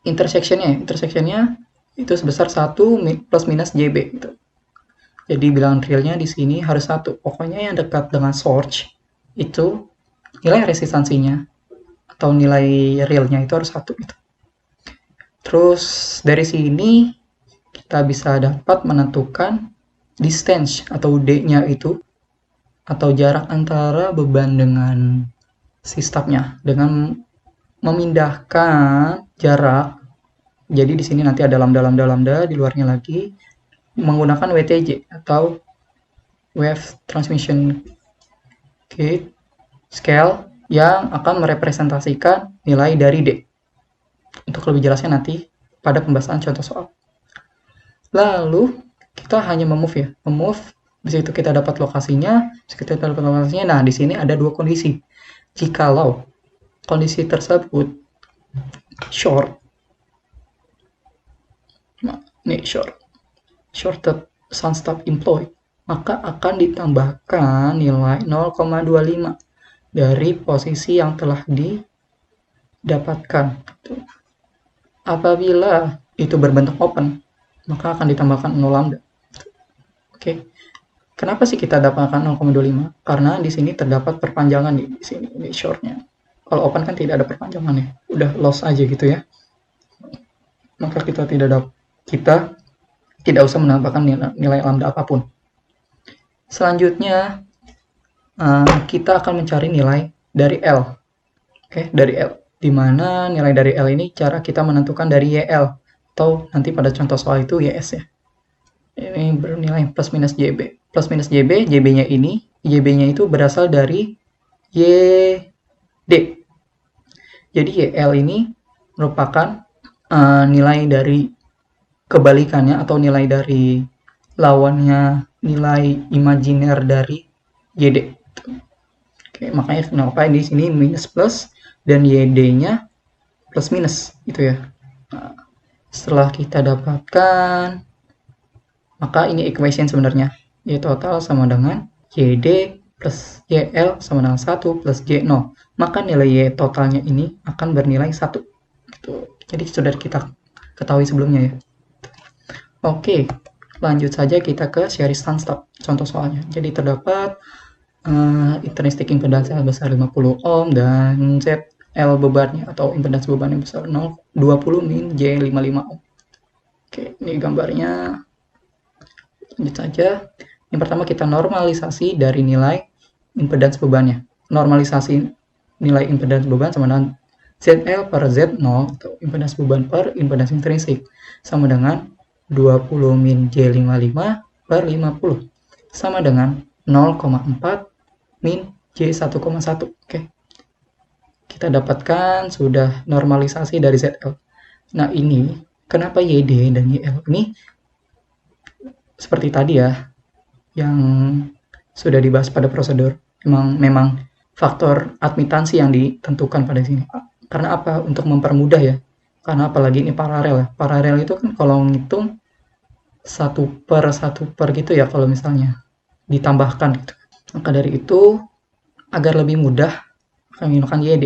intersection-nya itu sebesar 1 plus minus JB gitu. Jadi bilangan realnya di sini harus 1. Pokoknya yang dekat dengan source itu nilai resistansinya atau nilai realnya itu harus 1 gitu. Terus dari sini kita bisa dapat menentukan distance atau D-nya itu atau jarak antara beban dengan si stubnya dengan memindahkan jarak Jadi di sini nanti ada lambda di luarnya lagi menggunakan WTJ atau Wave Transmission Gauge Scale yang akan merepresentasikan nilai dari D. Untuk lebih jelasnya nanti pada pembahasan contoh soal. Lalu kita hanya memove, di situ kita dapat lokasinya, Nah, di sini ada dua kondisi. Jikalau kondisi tersebut short, shorted sunstop employed, maka akan ditambahkan nilai 0,25 dari posisi yang telah didapatkan. Apabila itu berbentuk open, maka akan ditambahkan 0 lambda. Oke. Kenapa sih kita dapatkan 0,25? Karena di sini terdapat perpanjangan di sini, di shortnya. Kalau open kan tidak ada perpanjangan ya, udah loss aja gitu ya. Maka kita tidak usah menambahkan nilai lambda apapun. Selanjutnya kita akan mencari nilai dari L. Oke, dari L. Di mana nilai dari L ini cara kita menentukan dari YL atau nanti pada contoh soal itu YS ya. Ini bernilai plus minus JB. Plus minus JB, JB-nya itu berasal dari YD. Jadi YL ini merupakan nilai dari kebalikannya atau nilai dari lawannya nilai imajiner dari YD. Oke, makanya kenapa di sini minus plus dan YD-nya plus minus gitu ya. Nah, setelah kita dapatkan, maka ini equation sebenarnya. Y total sama dengan YD plus YL sama dengan 1 plus Y0. Maka nilai Y totalnya ini akan bernilai 1. Gitu. Jadi sudah kita ketahui sebelumnya ya. Oke, lanjut saja kita ke series sunstop. Contoh soalnya. Jadi terdapat intrinsic impedance besar 50 ohm dan ZL bebannya atau impedance bebannya besar 20 min J55 ohm. Oke, ini gambarnya. Lanjut saja. Yang pertama kita normalisasi dari nilai impedance bebannya. Normalisasi nilai impedance beban sama dengan ZL per Z0 atau impedance beban per impedance intrinsik sama dengan 20 min J55 per 50 sama dengan 0,4 min J1,1. Oke. Kita dapatkan sudah normalisasi dari ZL. Nah, ini kenapa YD dan YL ini seperti tadi ya yang sudah dibahas pada prosedur. Memang faktor admitansi yang ditentukan pada sini. Karena apa? Untuk mempermudah ya. Karena apalagi ini paralel ya. Paralel itu kan kalau ngitung satu per gitu ya kalau misalnya ditambahkan gitu. Maka dari itu agar lebih mudah kami menggunakan YD.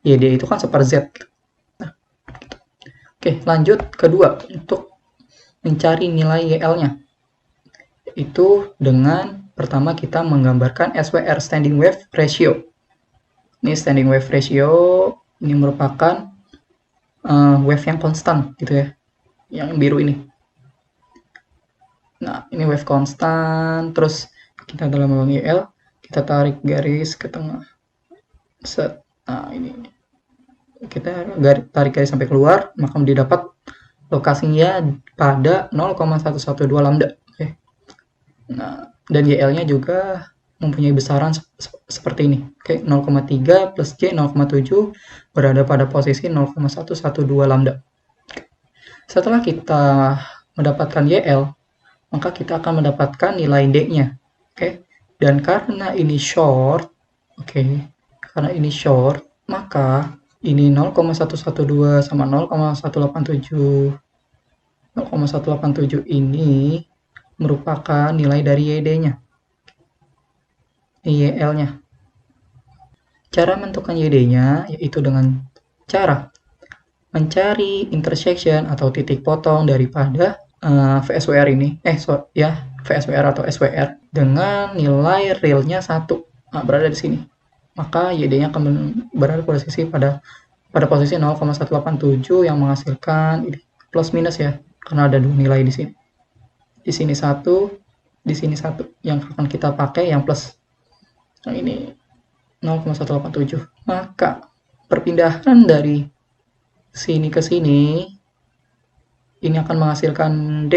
YD itu kan seper Z. Nah, gitu. Oke, lanjut kedua untuk mencari nilai YL-nya. Itu dengan pertama kita menggambarkan SWR standing wave ratio. Ini standing wave ratio ini merupakan wave yang konstan gitu ya. Yang biru ini. Nah, ini wave konstan, terus kita dalam YL, kita tarik garis ke tengah. Set. Nah, ini. Kita tarik garis sampai keluar, maka didapat lokasinya pada 0,112 lambda. Oke. Nah, dan YL-nya juga mempunyai besaran seperti ini. Oke, 0,3 plus J 0,7 berada pada posisi 0,112 lambda. Setelah kita mendapatkan YL, maka kita akan mendapatkan nilai D-nya. Oke. Dan karena ini short, karena ini short, maka ini 0,112 sama 0,187. 0,187 ini merupakan nilai dari YD-nya. YL-nya. Cara menentukan YD-nya yaitu dengan cara mencari intersection atau titik potong daripada VSWR ini, VSWR atau SWR dengan nilai realnya 1. Nah, berada di sini. Maka YD-nya akan berada pada posisi 0,187 yang menghasilkan ini plus minus ya, karena ada dua nilai di sini. Di sini 1, di sini 1 yang akan kita pakai yang plus. Nah, ini 0,187. Maka perpindahan dari sini ke sini ini akan menghasilkan D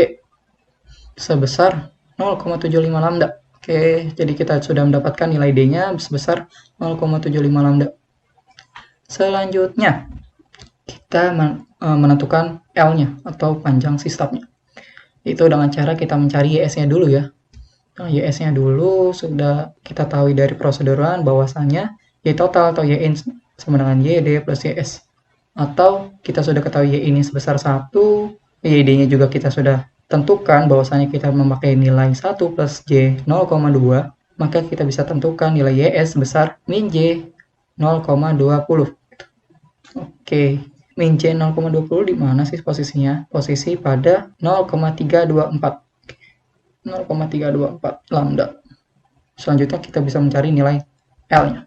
sebesar 0,75 lambda. Oke, jadi kita sudah mendapatkan nilai D-nya sebesar 0,75 lambda. Selanjutnya, kita menentukan L-nya atau panjang si stubnya. Itu dengan cara kita mencari YS-nya dulu ya. Nah, YS-nya dulu sudah kita tahu dari proseduran bahwasanya Y total atau Y in sama dengan YD plus YS. Atau kita sudah ketahui Y ini sebesar 1, YD-nya juga kita sudah tentukan bahwasanya kita memakai nilai 1 plus J 0,2, maka kita bisa tentukan nilai YS sebesar min J 0,20. Oke, min J 0,20 di mana sih posisinya? Posisi pada 0,324. 0,324 lambda. Selanjutnya kita bisa mencari nilai L-nya.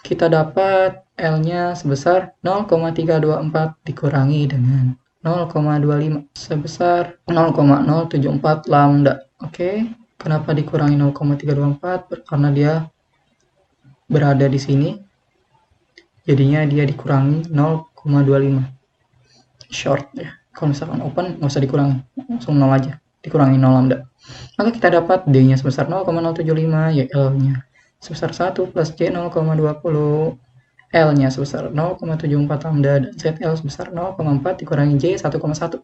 Kita dapat L-nya sebesar 0,324 dikurangi dengan 0,25 sebesar 0,074 lambda. Oke, kenapa dikurangi 0,324? Karena dia berada di sini. Jadinya dia dikurangi 0,25. Short ya. Kalau misalkan open nggak usah dikurangi, langsung 0 aja. Dikurangi 0 lambda. Maka kita dapat D-nya sebesar 0,075, ya L-nya sebesar 1 plus J 0,20, L-nya sebesar 0,74 lambda, dan ZL sebesar 0,4 dikurangi J 1,1.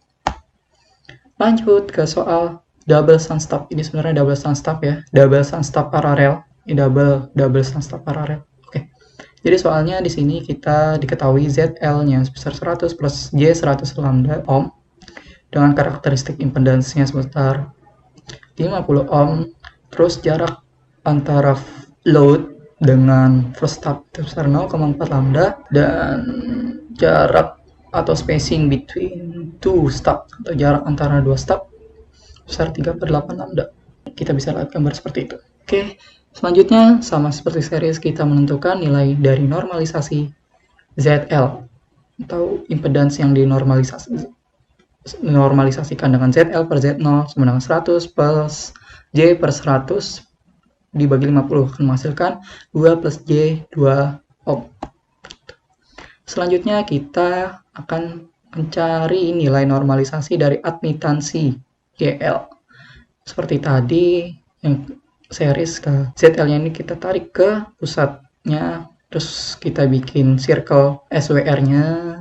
Lanjut ke soal double sun stub. Ini sebenarnya double sun stub ya, double sun stub paralel. Ini double sun stub paralel. Oke. Jadi soalnya di sini kita diketahui ZL-nya sebesar 100 plus J 100 lambda ohm dengan karakteristik impedance-nya sebesar 50 ohm, terus jarak antara load dengan first stub sebesar 0,4 lambda, dan jarak atau spacing between two stub atau jarak antara dua stub sebesar 3/8 lambda. Kita bisa lihat gambar seperti itu. Oke, selanjutnya sama seperti series kita menentukan nilai dari normalisasi ZL atau impedance yang dinormalisasikan dengan ZL per Z0 sama dengan 100 plus J per 100 dibagi 50 akan menghasilkan 2 plus J 2 ohm. Selanjutnya kita akan mencari nilai normalisasi dari admitansi YL. Seperti tadi yang series ke ZL-nya ini kita tarik ke pusatnya, terus kita bikin circle SWR-nya.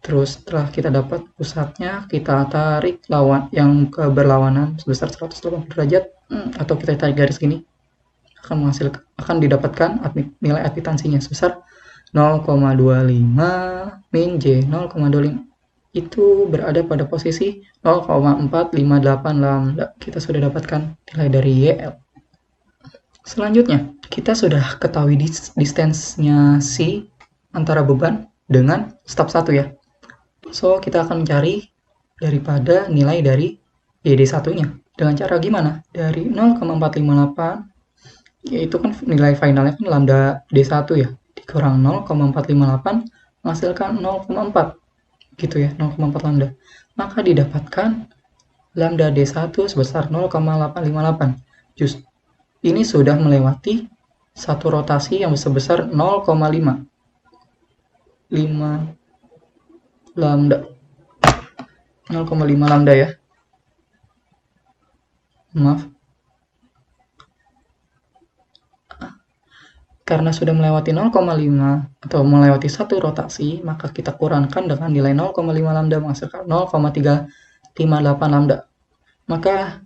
Terus setelah kita dapat pusatnya, kita tarik lawan yang ke berlawanan sebesar 180 derajat, atau kita tarik garis gini, akan didapatkan nilai admitansinya sebesar 0,25 min J 0,25. Itu berada pada posisi 0,458 lambda. Kita sudah dapatkan nilai dari YL. Selanjutnya, kita sudah ketahui distance-nya C antara beban dengan stub 1 ya. So, kita akan mencari daripada nilai dari YD1-nya. Dengan cara gimana? Dari 0,458, yaitu kan nilai finalnya kan lambda D1 ya. Dikurang 0,458 menghasilkan 0,4. Gitu ya, 0,4 lambda. Maka didapatkan lambda D1 sebesar 0,858. Ini sudah melewati satu rotasi yang sebesar 0,5 lambda. 0,5 lambda ya. Maaf. Karena sudah melewati 0,5 atau melewati satu rotasi, maka kita kurangkan dengan nilai 0,5 lambda menghasilkan 0,358 lambda. Maka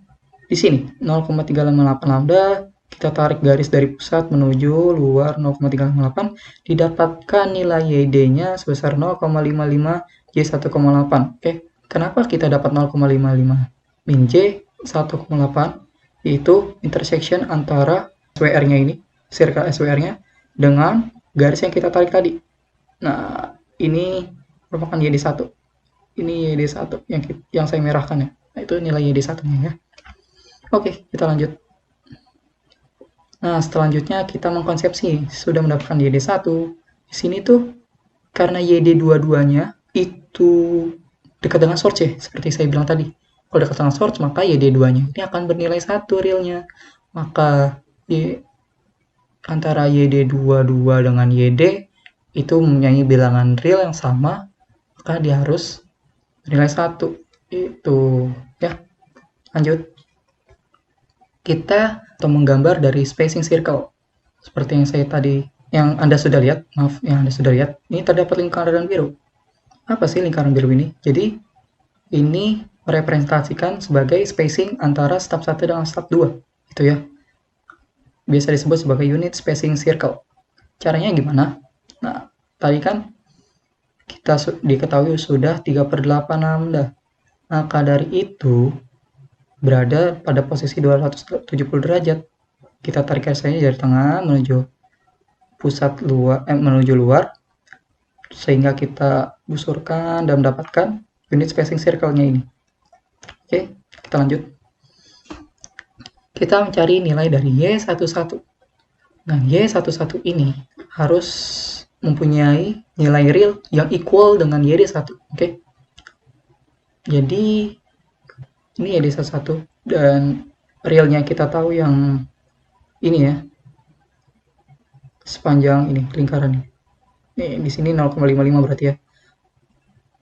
di sini 0,358 lambda, kita tarik garis dari pusat menuju luar 0,358, didapatkan nilai YD-nya sebesar 0,55 J 1,8. Oke, kenapa kita dapat 0,55 min J 1,8? Yaitu intersection antara SWR-nya ini, circle SWR-nya dengan garis yang kita tarik tadi. Nah, ini merupakan YD1. Ini YD1 yang saya merahkan ya. Nah, itu nilai YD1-nya ya. Oke, kita lanjut. Nah, selanjutnya kita mengkonsepsi sudah mendapatkan YD1. Di sini tuh karena YD dua-duanya itu dekat dengan source ya, seperti saya bilang tadi. Kalau dekat dengan source, maka YD2-nya ini akan bernilai 1 realnya. Maka antara YD22 dengan YD itu mempunyai bilangan real yang sama, maka dia harus bernilai 1. Itu ya. Lanjut. Kita atau menggambar dari spacing circle. Seperti yang Anda sudah lihat, ini terdapat lingkaran biru. Apa sih lingkaran biru ini? Jadi, ini merepresentasikan sebagai spacing antara step 1 dengan step 2. Itu ya. Biasa disebut sebagai unit spacing circle. Caranya gimana? Nah, tadi kan kita diketahui sudah 3/8 lambda. Maka dari itu, berada pada posisi 270 derajat. Kita tarik garisnya dari tengah menuju menuju luar, sehingga kita busurkan dan mendapatkan unit spacing circle-nya ini. Oke, kita lanjut. Kita mencari nilai dari Y11. Nah, Y11 ini harus mempunyai nilai real yang equal dengan YD1. Oke. Jadi, ini YD11 dan realnya kita tahu yang ini ya. Sepanjang ini lingkaran ini. Nih, di sini 0,55 berarti ya.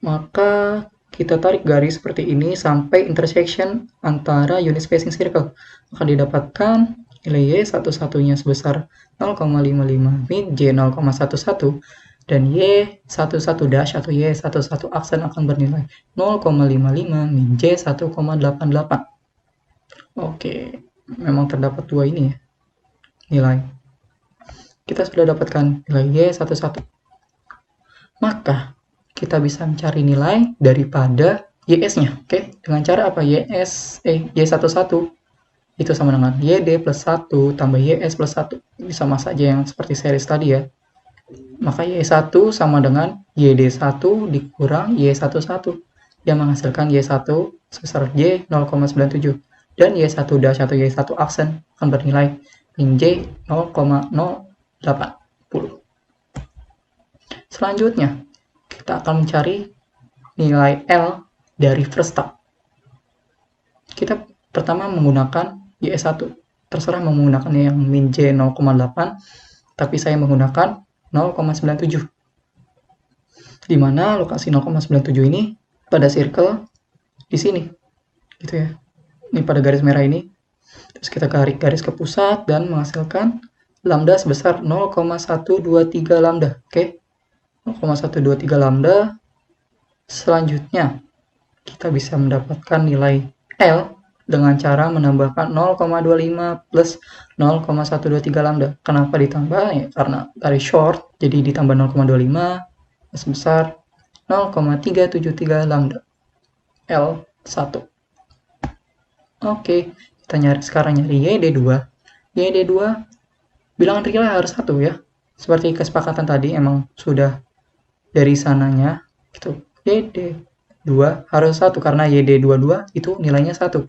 Maka kita tarik garis seperti ini sampai intersection antara unit spacing circle. Maka didapatkan nilai Y11-nya sebesar 0,55 min J 0,11 dan Y11 dash atau Y11 aksen akan bernilai 0,55 min J 1,88. Oke, memang terdapat dua ini ya nilai. Kita sudah dapatkan nilai Y11. Maka kita bisa mencari nilai daripada YS-nya. Oke, dengan cara apa? Y11 itu sama dengan YD plus 1 tambah YS plus 1. Ini sama saja yang seperti series tadi ya. Maka Y1 sama dengan YD1 dikurang Y11 yang menghasilkan Y1 sebesar J 0,97 dan Y1 dash atau Y1 aksen akan bernilai min J 0,080. Selanjutnya, kita akan mencari nilai L dari first step. Kita pertama menggunakan YS1. Terserah menggunakan yang min J 0,8, tapi saya menggunakan 0,97. Di mana lokasi 0,97 ini pada circle di sini. Gitu ya. Ini pada garis merah ini. Terus kita tarik garis ke pusat dan menghasilkan lambda sebesar 0,123 lambda. Oke. 0,123 lambda. Selanjutnya, kita bisa mendapatkan nilai L dengan cara menambahkan 0,25 plus 0,123 lambda. Kenapa ditambah? Ya, karena dari short, jadi ditambah 0,25 sebesar 0,373 lambda. L1. Oke, kita sekarang nyari YD2. YD2 bilangan realnya harus 1 ya. Seperti kesepakatan tadi emang sudah dari sananya gitu. YD2 harus 1 karena YD22 itu nilainya 1.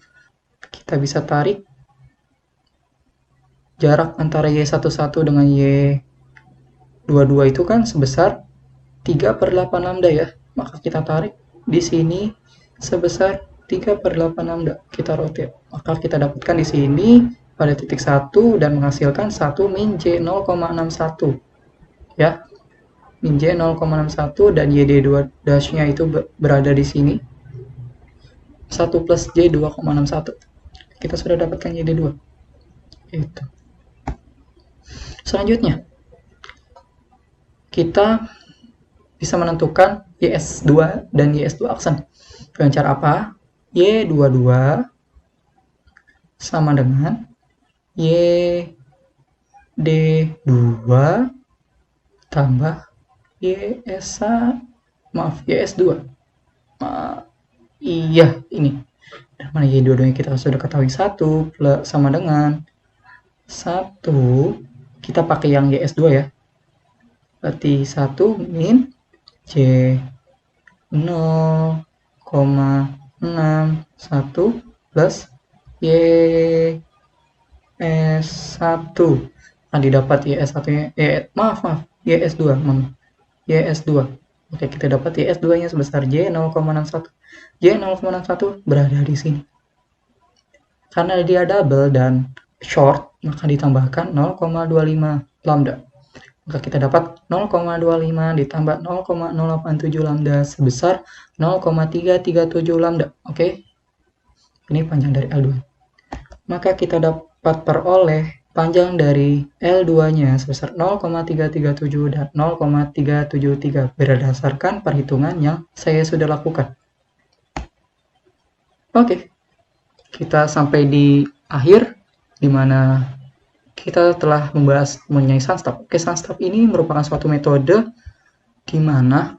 Kita bisa tarik jarak antara Y11 dengan Y22 itu kan sebesar 3/8 lambda ya. Maka kita tarik di sini sebesar 3/8 lambda. Kita rotate. Maka kita dapatkan di sini pada titik 1 dan menghasilkan 1 min J 0,61. Ya. Min J 0,61 dan YD2 dash-nya itu berada di sini. 1 plus J 2,61. Kita sudah dapatkan YD2. Itu. Selanjutnya, kita bisa menentukan YS2 dan YS2 aksen. Dengan cara apa? Y22 sama dengan YD2 tambah YS2. Iya, ini. Dan mana Y22 kita sudah ketahui 1 plus sama dengan 1. Kita pakai yang YS2 ya. Berarti 1 min J 0,61 plus YS1. Nah, didapat YS1-nya, YS2. YS2. Oke, kita dapat YS2-nya sebesar J 0,61. J 0,61 berada di sini. Karena dia double dan short, maka ditambahkan 0,25 lambda. Maka kita dapat 0,25 ditambah 0,087 lambda sebesar 0,337 lambda. Oke? Ini panjang dari L2. Maka kita dapat peroleh panjang dari L2-nya sebesar 0,337 dan 0,373 berdasarkan perhitungan yang saya sudah lakukan. Oke, kita sampai di akhir, di mana kita telah membahas mengenai Sunstop. Oke, Sunstop ini merupakan suatu metode di mana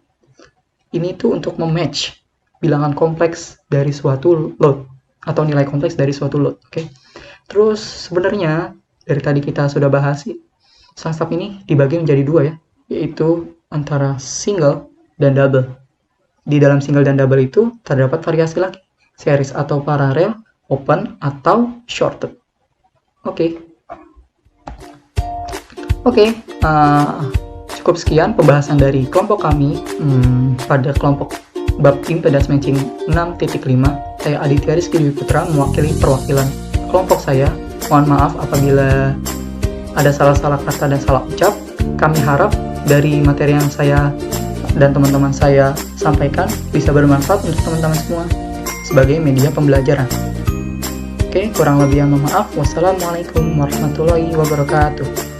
ini tuh untuk mematch bilangan kompleks dari suatu load atau nilai kompleks dari suatu load. Oke. Terus sebenarnya dari tadi kita sudah bahas, Sunstop ini dibagi menjadi dua ya, yaitu antara single dan double. Di dalam single dan double itu terdapat variasi lagi, series atau paralel, open atau shorted. Oke, cukup sekian pembahasan dari kelompok kami pada kelompok bab impedance matching 6.5. Saya Aditya Rizky Dwi Putra mewakili perwakilan kelompok saya. Mohon maaf apabila ada salah-salah kata dan salah ucap. Kami harap dari materi yang saya dan teman-teman saya sampaikan bisa bermanfaat untuk teman-teman semua sebagai media pembelajaran. Oke, kurang lebihnya mohon maaf. Wassalamualaikum warahmatullahi wabarakatuh.